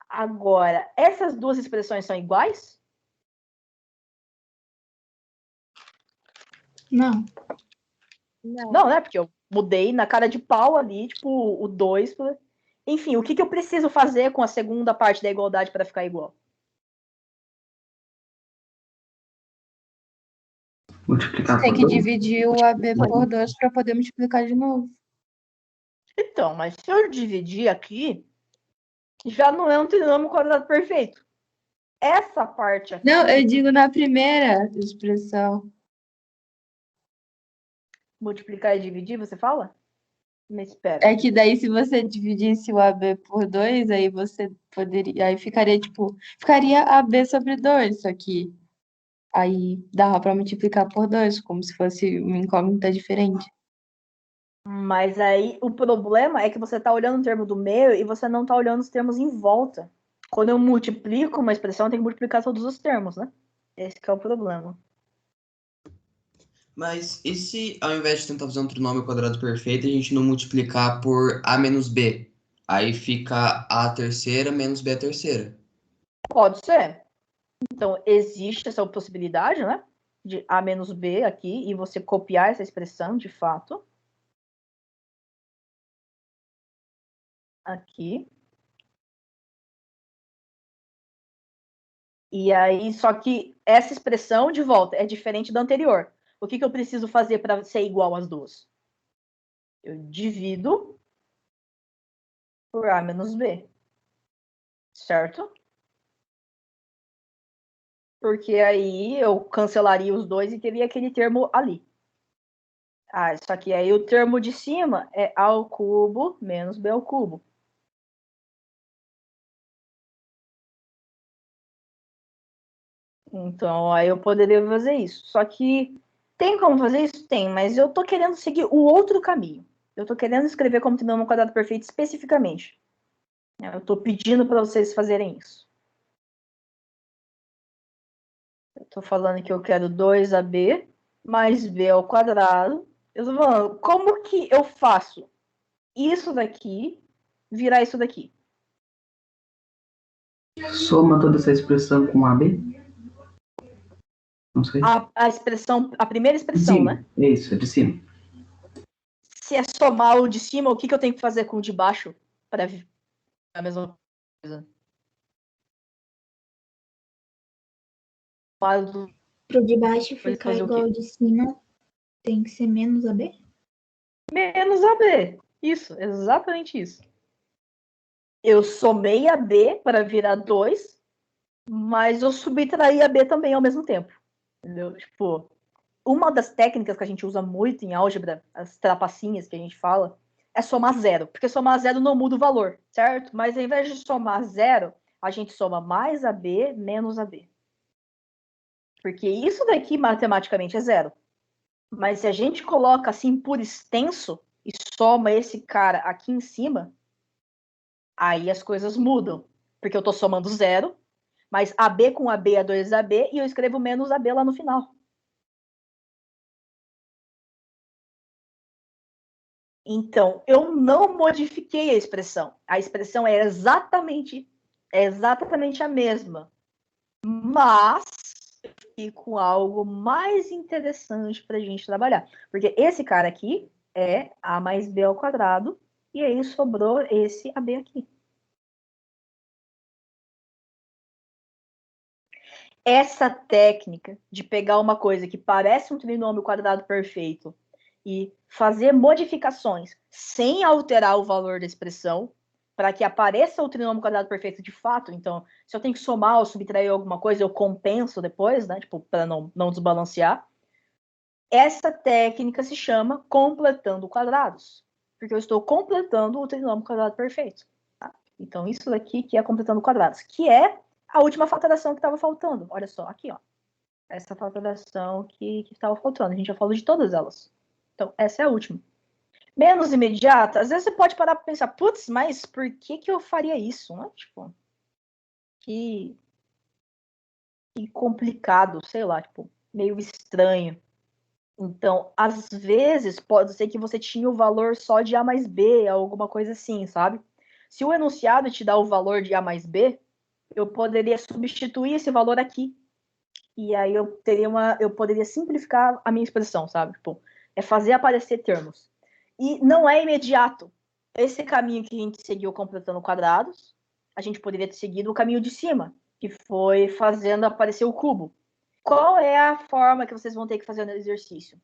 Agora, essas duas expressões são iguais? Não. Não, né? Porque eu mudei na cara de pau ali, tipo, o 2. Enfim, o que eu preciso fazer com a segunda parte da igualdade para ficar igual? Multiplicar Tem por que 2? dividir o AB por 2 para poder multiplicar de novo. Então, mas se eu dividir aqui, já não é um trinômio quadrado perfeito. Essa parte aqui... Não, eu digo na primeira expressão. Multiplicar e dividir, você fala? Mas espera. É que daí, se você dividisse o AB por 2, aí você poderia. Aí ficaria tipo. Ficaria AB sobre 2, só que aí dava para multiplicar por 2, como se fosse uma incógnita diferente. Mas aí o problema é que você está olhando o termo do meio e você não está olhando os termos em volta. Quando eu multiplico uma expressão, eu tenho que multiplicar todos os termos, né? Esse que é o problema. Mas e se ao invés de tentar fazer um trinômio quadrado perfeito, a gente não multiplicar por A menos B? Aí fica A terceira menos B terceira. Pode ser. Então, existe essa possibilidade, né? De A menos B aqui, e você copiar essa expressão, de fato. Aqui. E aí, só que essa expressão, de volta, é diferente da anterior. O que eu preciso fazer para ser igual às duas? Eu divido por A menos B. Certo? Porque aí eu cancelaria os dois e teria aquele termo ali. Só que aí o termo de cima é A ao cubo menos B ao cubo. Então, aí eu poderia fazer isso. Só que tem como fazer isso? Tem, mas eu tô querendo seguir o outro caminho. Eu tô querendo escrever como trinômio quadrado perfeito especificamente. Eu tô pedindo para vocês fazerem isso. Eu tô falando que eu quero 2AB mais B ao quadrado. Eu tô falando, como que eu faço isso daqui virar isso daqui? Soma toda essa expressão com AB? Não sei. A expressão, a primeira expressão, né? É isso, é de cima. Se é somar o de cima, o que eu tenho que fazer com o de baixo para a mesma coisa? Pro de baixo ficar igual ao de cima, tem que ser menos AB? Menos AB. Isso, exatamente isso. Eu somei AB para virar 2, mas eu subtraí AB também ao mesmo tempo. Entendeu? Tipo, uma das técnicas que a gente usa muito em álgebra, as trapacinhas que a gente fala, é somar zero. Porque somar zero não muda o valor, certo? Mas ao invés de somar zero, a gente soma mais AB menos AB. Porque isso daqui matematicamente é zero. Mas se a gente coloca assim por extenso e soma esse cara aqui em cima, aí as coisas mudam. Porque eu estou somando zero, mas AB com AB é 2AB e eu escrevo menos AB lá no final. Então, eu não modifiquei a expressão. A expressão é exatamente a mesma. Mas eu fiquei com algo mais interessante para a gente trabalhar. Porque esse cara aqui é A mais B ao quadrado, e aí sobrou esse AB aqui. Essa técnica de pegar uma coisa que parece um trinômio quadrado perfeito e fazer modificações sem alterar o valor da expressão, para que apareça o trinômio quadrado perfeito de fato. Então, se eu tenho que somar ou subtrair alguma coisa, eu compenso depois, né? Tipo, para não desbalancear. Essa técnica se chama completando quadrados, porque eu estou completando o trinômio quadrado perfeito. Tá? Então, isso daqui que é completando quadrados, que é a última fatoração que estava faltando. Olha só, aqui, ó. Essa fatoração que estava faltando. A gente já falou de todas elas. Então, essa é a última. Menos imediata, às vezes você pode parar para pensar, putz, mas por que eu faria isso? Né? Tipo, que complicado, sei lá, tipo, meio estranho. Então, às vezes, pode ser que você tinha o valor só de A mais B, alguma coisa assim, sabe? Se o enunciado te dá o valor de A mais B, eu poderia substituir esse valor aqui. E aí eu poderia simplificar a minha expressão, sabe? Tipo, é fazer aparecer termos. E não é imediato. Esse caminho que a gente seguiu completando quadrados, a gente poderia ter seguido o caminho de cima, que foi fazendo aparecer o cubo. qual é a forma que vocês vão ter que fazer no exercício?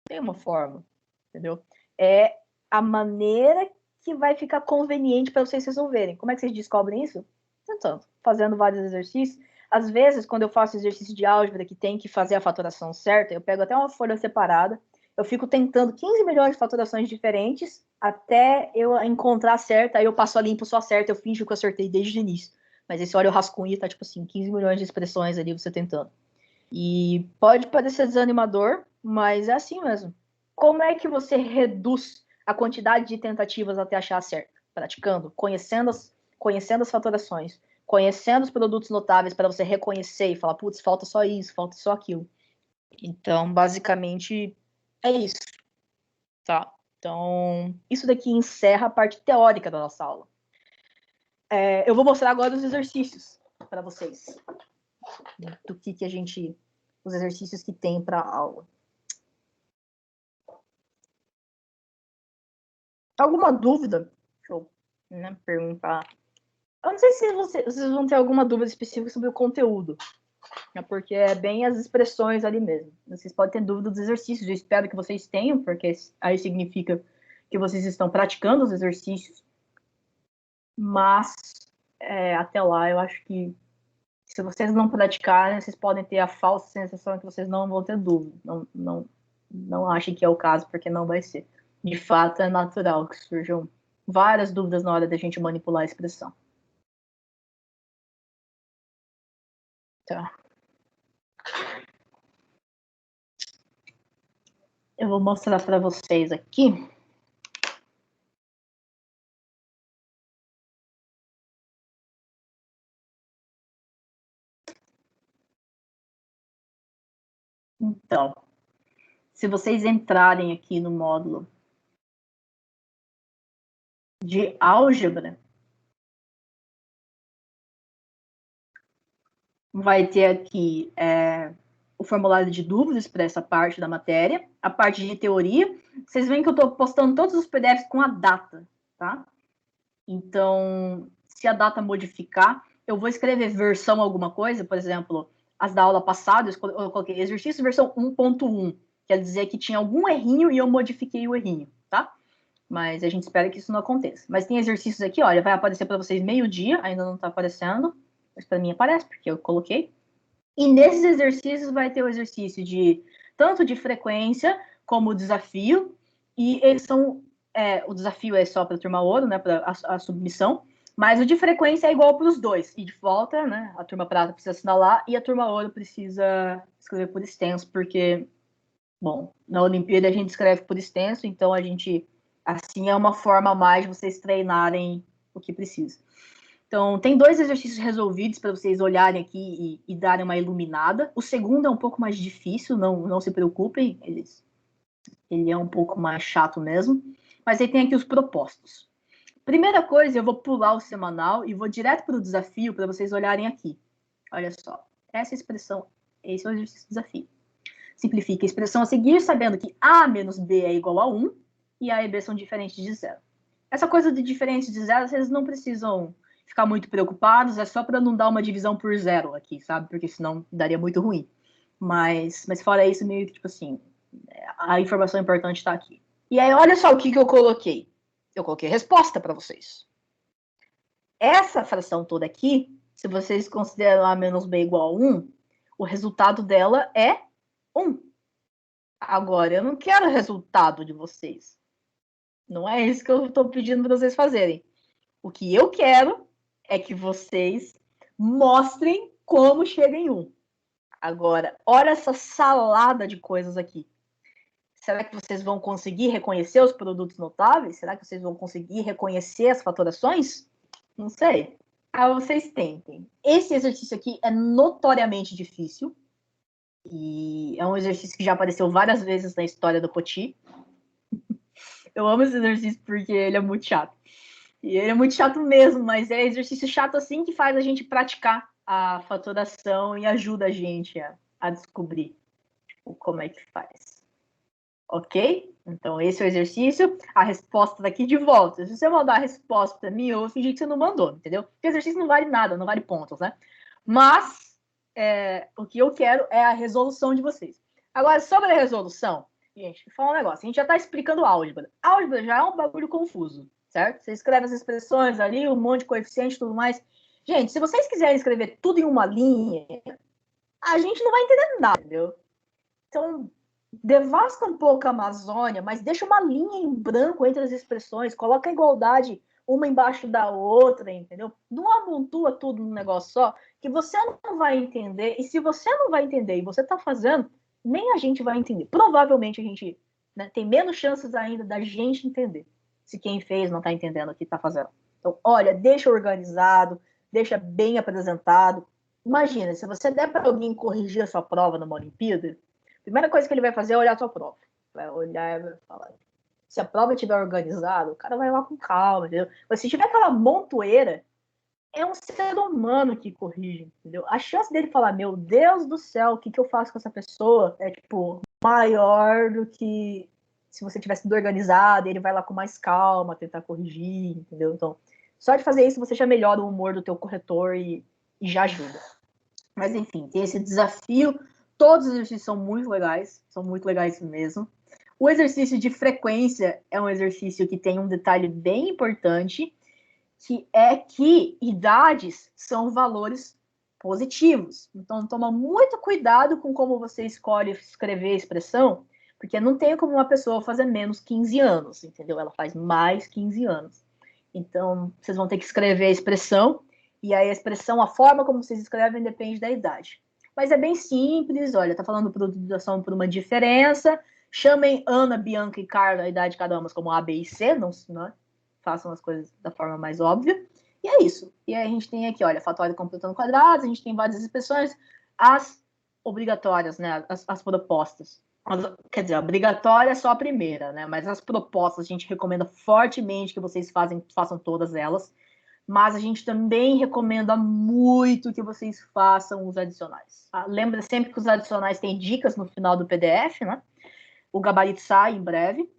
Tem uma forma, entendeu? É a maneira que vai ficar conveniente para vocês resolverem. Como é que vocês descobrem isso? Tentando, fazendo vários exercícios. Às vezes, quando eu faço exercício de álgebra que tem que fazer a fatoração certa, eu pego até uma folha separada, eu fico tentando 15 milhões de fatorações diferentes até eu encontrar a certa, aí eu passo a limpo só a certa, eu finjo que eu acertei desde o início. Mas esse olha o rascunho e tá tipo assim, 15 milhões de expressões ali você tentando. E pode parecer desanimador, mas é assim mesmo. Como é que você reduz a quantidade de tentativas até achar a certa? Praticando, conhecendo as fatorações, conhecendo os produtos notáveis para você reconhecer e falar, putz, falta só isso, falta só aquilo. Então, basicamente, é isso. Tá? Então, isso daqui encerra a parte teórica da nossa aula. Eu vou mostrar agora os exercícios para vocês. Do que a gente... Os exercícios que tem para a aula. Alguma dúvida? Deixa eu perguntar. Eu não sei se vocês vão ter alguma dúvida específica sobre o conteúdo. Porque é bem as expressões ali mesmo. Vocês podem ter dúvida dos exercícios. Eu espero que vocês tenham, porque aí significa que vocês estão praticando os exercícios. Mas, até lá, eu acho que se vocês não praticarem, vocês podem ter a falsa sensação que vocês não vão ter dúvida. Não achem que é o caso, porque não vai ser. De fato, é natural que surjam várias dúvidas na hora da gente manipular a expressão. Tá. Eu vou mostrar para vocês aqui. Então, se vocês entrarem aqui no módulo de álgebra, vai ter aqui o formulário de dúvidas para essa parte da matéria, a parte de teoria. Vocês veem que eu estou postando todos os PDFs com a data, tá? Então, se a data modificar, eu vou escrever versão alguma coisa, por exemplo, as da aula passada, eu coloquei exercício versão 1.1, quer dizer que tinha algum errinho e eu modifiquei o errinho, tá? Mas a gente espera que isso não aconteça. Mas tem exercícios aqui, olha, vai aparecer para vocês meio-dia, ainda não está aparecendo, mas para mim aparece, porque eu coloquei. E nesses exercícios vai ter o exercício de tanto de frequência como desafio, e eles são... o desafio é só para a turma ouro, né, para a submissão, mas o de frequência é igual para os dois. E de volta, né, a turma prata precisa assinalar e a turma ouro precisa escrever por extenso, porque, bom, na Olimpíada a gente escreve por extenso, então a gente, assim, é uma forma a mais de vocês treinarem o que precisa. Então, tem 2 exercícios resolvidos para vocês olharem aqui e darem uma iluminada. O segundo é um pouco mais difícil, não se preocupem, ele é um pouco mais chato mesmo. Mas aí tem aqui os propostos. Primeira coisa, eu vou pular o semanal e vou direto para o desafio para vocês olharem aqui. Olha só, essa expressão, esse é o exercício de desafio. Simplifica a expressão a seguir, sabendo que A menos B é igual a 1 e A e B são diferentes de 0. Essa coisa de diferentes de 0, vocês não precisam ficar muito preocupados, é só para não dar uma divisão por 0 aqui, sabe? Porque senão daria muito ruim. Mas fora isso, meio que tipo assim, a informação importante está aqui. E aí, olha só o que eu coloquei. Eu coloquei resposta para vocês. Essa fração toda aqui, se vocês consideram A menos B igual a 1, o resultado dela é 1. Agora, eu não quero o resultado de vocês. Não é isso que eu estou pedindo para vocês fazerem. O que eu quero é que vocês mostrem como chega em 1. Agora, olha essa salada de coisas aqui. Será que vocês vão conseguir reconhecer os produtos notáveis? Será que vocês vão conseguir reconhecer as fatorações? Não sei. Vocês tentem. Esse exercício aqui é notoriamente difícil. E é um exercício que já apareceu várias vezes na história do Poti. Eu amo esse exercício porque ele é muito chato. E ele é muito chato mesmo, mas é exercício chato assim que faz a gente praticar a fatoração e ajuda a gente a descobrir como é que faz. Ok? Então, esse é o exercício. A resposta daqui de volta. Se você mandar a resposta para mim, eu vou fingir que você não mandou, entendeu? Porque o exercício não vale nada, não vale pontos, né? Mas, o que eu quero é a resolução de vocês. Agora, sobre a resolução, gente, vou falar um negócio. A gente já está explicando álgebra. Álgebra já é um bagulho confuso, certo? Você escreve as expressões ali, um monte de coeficiente e tudo mais. Gente, se vocês quiserem escrever tudo em uma linha, a gente não vai entender nada, entendeu? Então, devasta um pouco a Amazônia, mas deixa uma linha em branco entre as expressões, coloca a igualdade uma embaixo da outra, entendeu? Não amontoa tudo num negócio só, que você não vai entender, e se você não vai entender e você tá fazendo, nem a gente vai entender. Provavelmente a gente, né, tem menos chances ainda da gente entender, se quem fez não tá entendendo o que tá fazendo. Então, olha, deixa organizado, deixa bem apresentado. Imagina, se você der para alguém corrigir a sua prova numa Olimpíada, a primeira coisa que ele vai fazer é olhar a sua prova. Vai olhar e vai falar. Se a prova estiver organizada, o cara vai lá com calma, entendeu? Mas se tiver aquela montoeira, é um ser humano que corrige, entendeu? A chance dele falar, meu Deus do céu, o que eu faço com essa pessoa? É, tipo, maior do que se você tivesse tudo organizado, ele vai lá com mais calma tentar corrigir, entendeu? Então, só de fazer isso, você já melhora o humor do teu corretor e já ajuda. Mas, enfim, tem esse desafio. Todos os exercícios são muito legais mesmo. O exercício de frequência é um exercício que tem um detalhe bem importante, que é que idades são valores positivos. Então, toma muito cuidado com como você escolhe escrever a expressão, porque não tem como uma pessoa fazer menos 15 anos, entendeu? Ela faz mais 15 anos. Então, vocês vão ter que escrever a expressão, e aí a expressão, a forma como vocês escrevem depende da idade. Mas é bem simples, olha, tá falando produção por uma diferença, chamem Ana, Bianca e Carla, a idade de cada uma como A, B e C, não, né? Façam as coisas da forma mais óbvia, e é isso. E aí a gente tem aqui, olha, fatório completando quadrados, a gente tem várias expressões, as obrigatórias, né, as propostas. Quer dizer, obrigatória é só a primeira, né? Mas as propostas a gente recomenda fortemente que vocês façam todas elas. Mas a gente também recomenda muito que vocês façam os adicionais. Lembra sempre que os adicionais têm dicas no final do PDF, né? O gabarito sai em breve,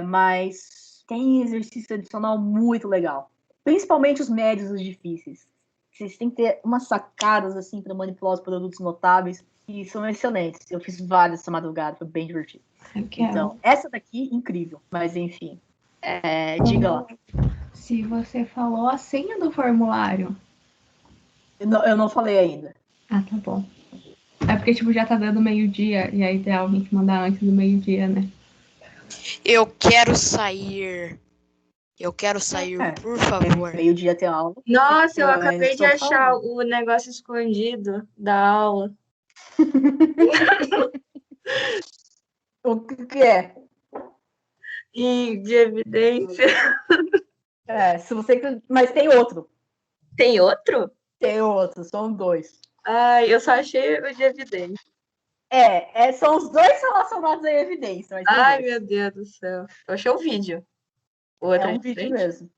mas tem exercício adicional muito legal. Principalmente os médios e os difíceis. Vocês têm que ter umas sacadas assim para manipular os produtos notáveis que são excelentes. Eu fiz várias essa madrugada, foi bem divertido. Então, essa daqui, incrível. Mas, enfim, diga lá. Se você falou a senha do formulário. Eu não falei ainda. Ah, tá bom. É porque, tipo, já tá dando meio-dia, e aí tem alguém que mandar antes do meio-dia, né? Eu quero sair. Por favor. Meio-dia tem aula. Nossa, eu acabei de achar o negócio escondido da aula. O que é? E de evidência. Se você... Mas tem outro. Tem outro? Tem outro, são dois. Ai, eu só achei o de evidência. São os dois relacionados à evidência. Mas ai, meu Deus do céu. Eu achei o vídeo. O outro é um vídeo mesmo.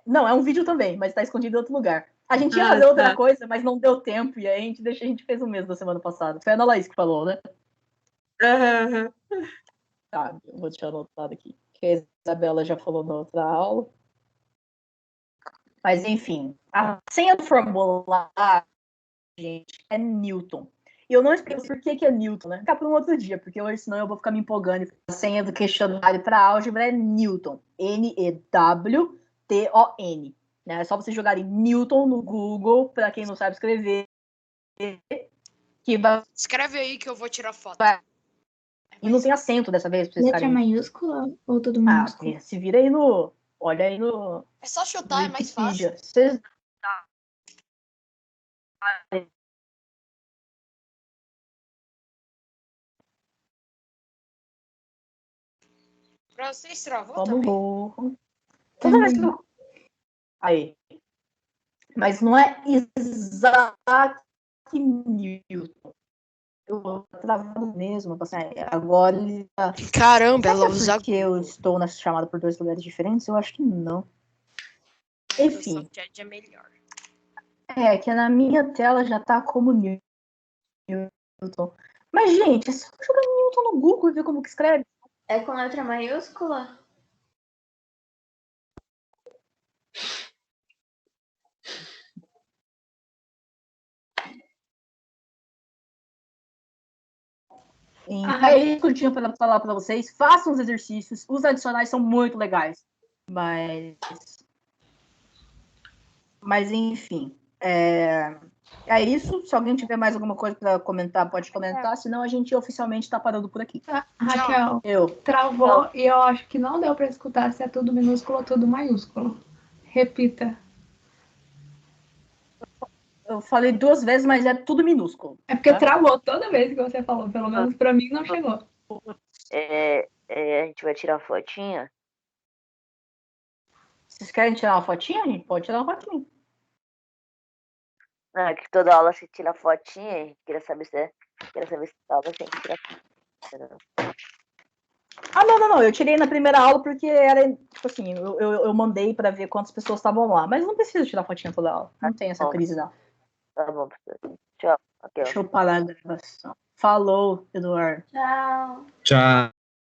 Não, é um vídeo também, mas tá escondido em outro lugar. A gente ia fazer outra coisa, mas não deu tempo, e aí a gente fez o mesmo da semana passada. Foi a Ana Laís que falou, né? Uhum. Tá, eu vou deixar anotado aqui. Que a Isabela já falou na outra aula. Mas, enfim, a senha do formulário, gente, é Newton. E eu não explico por que é Newton, né? Ficar para um outro dia, porque hoje senão eu vou ficar me empolgando. A senha do questionário para álgebra é Newton. N-E-W-T-O-N. Né? É só vocês jogarem Newton no Google, para quem não sabe escrever. Que vai... Escreve aí que eu vou tirar foto. E não tem acento dessa vez. Pra vocês Letra ficarem... maiúscula ou tudo minúsculo? Se vira aí no... Olha aí no... É só chutar, é mais fácil. Vocês... Pra vocês travou também? Toda vez que eu... Aí. Mas não é Isaac Newton. Eu vou travando mesmo. Agora ele tá... Caramba, ela usa... porque eu estou nessa chamada por dois lugares diferentes? Eu acho que não. Enfim. É melhor. Que na minha tela já tá como Newton. Mas, gente, é só jogar Newton no Google e ver como que escreve. É com letra maiúscula? É isso que eu tinha para falar para vocês. Façam os exercícios. Os adicionais são muito legais. Mas enfim. É isso. Se alguém tiver mais alguma coisa para comentar, pode comentar. Senão a gente oficialmente está parando por aqui. Raquel, travou e eu acho que não deu para escutar se é tudo minúsculo ou tudo maiúsculo. Repita. Eu falei 2 vezes, mas é tudo minúsculo. É porque travou toda vez que você falou. Pelo menos para mim não chegou. A gente vai tirar a fotinha? Vocês querem tirar uma fotinha? A gente pode tirar uma fotinha. Não, é que toda aula você tira a fotinha. A gente queria saber se aula tem que tirar fotinha. Não. Eu tirei na primeira aula porque era, tipo assim, eu mandei para ver quantas pessoas estavam lá. Mas não precisa tirar fotinha toda aula. Não tem essa crise, não. Tá bom, professor. Tchau. Deixa eu parar a gravação. Falou, Eduardo. Tchau. Tchau.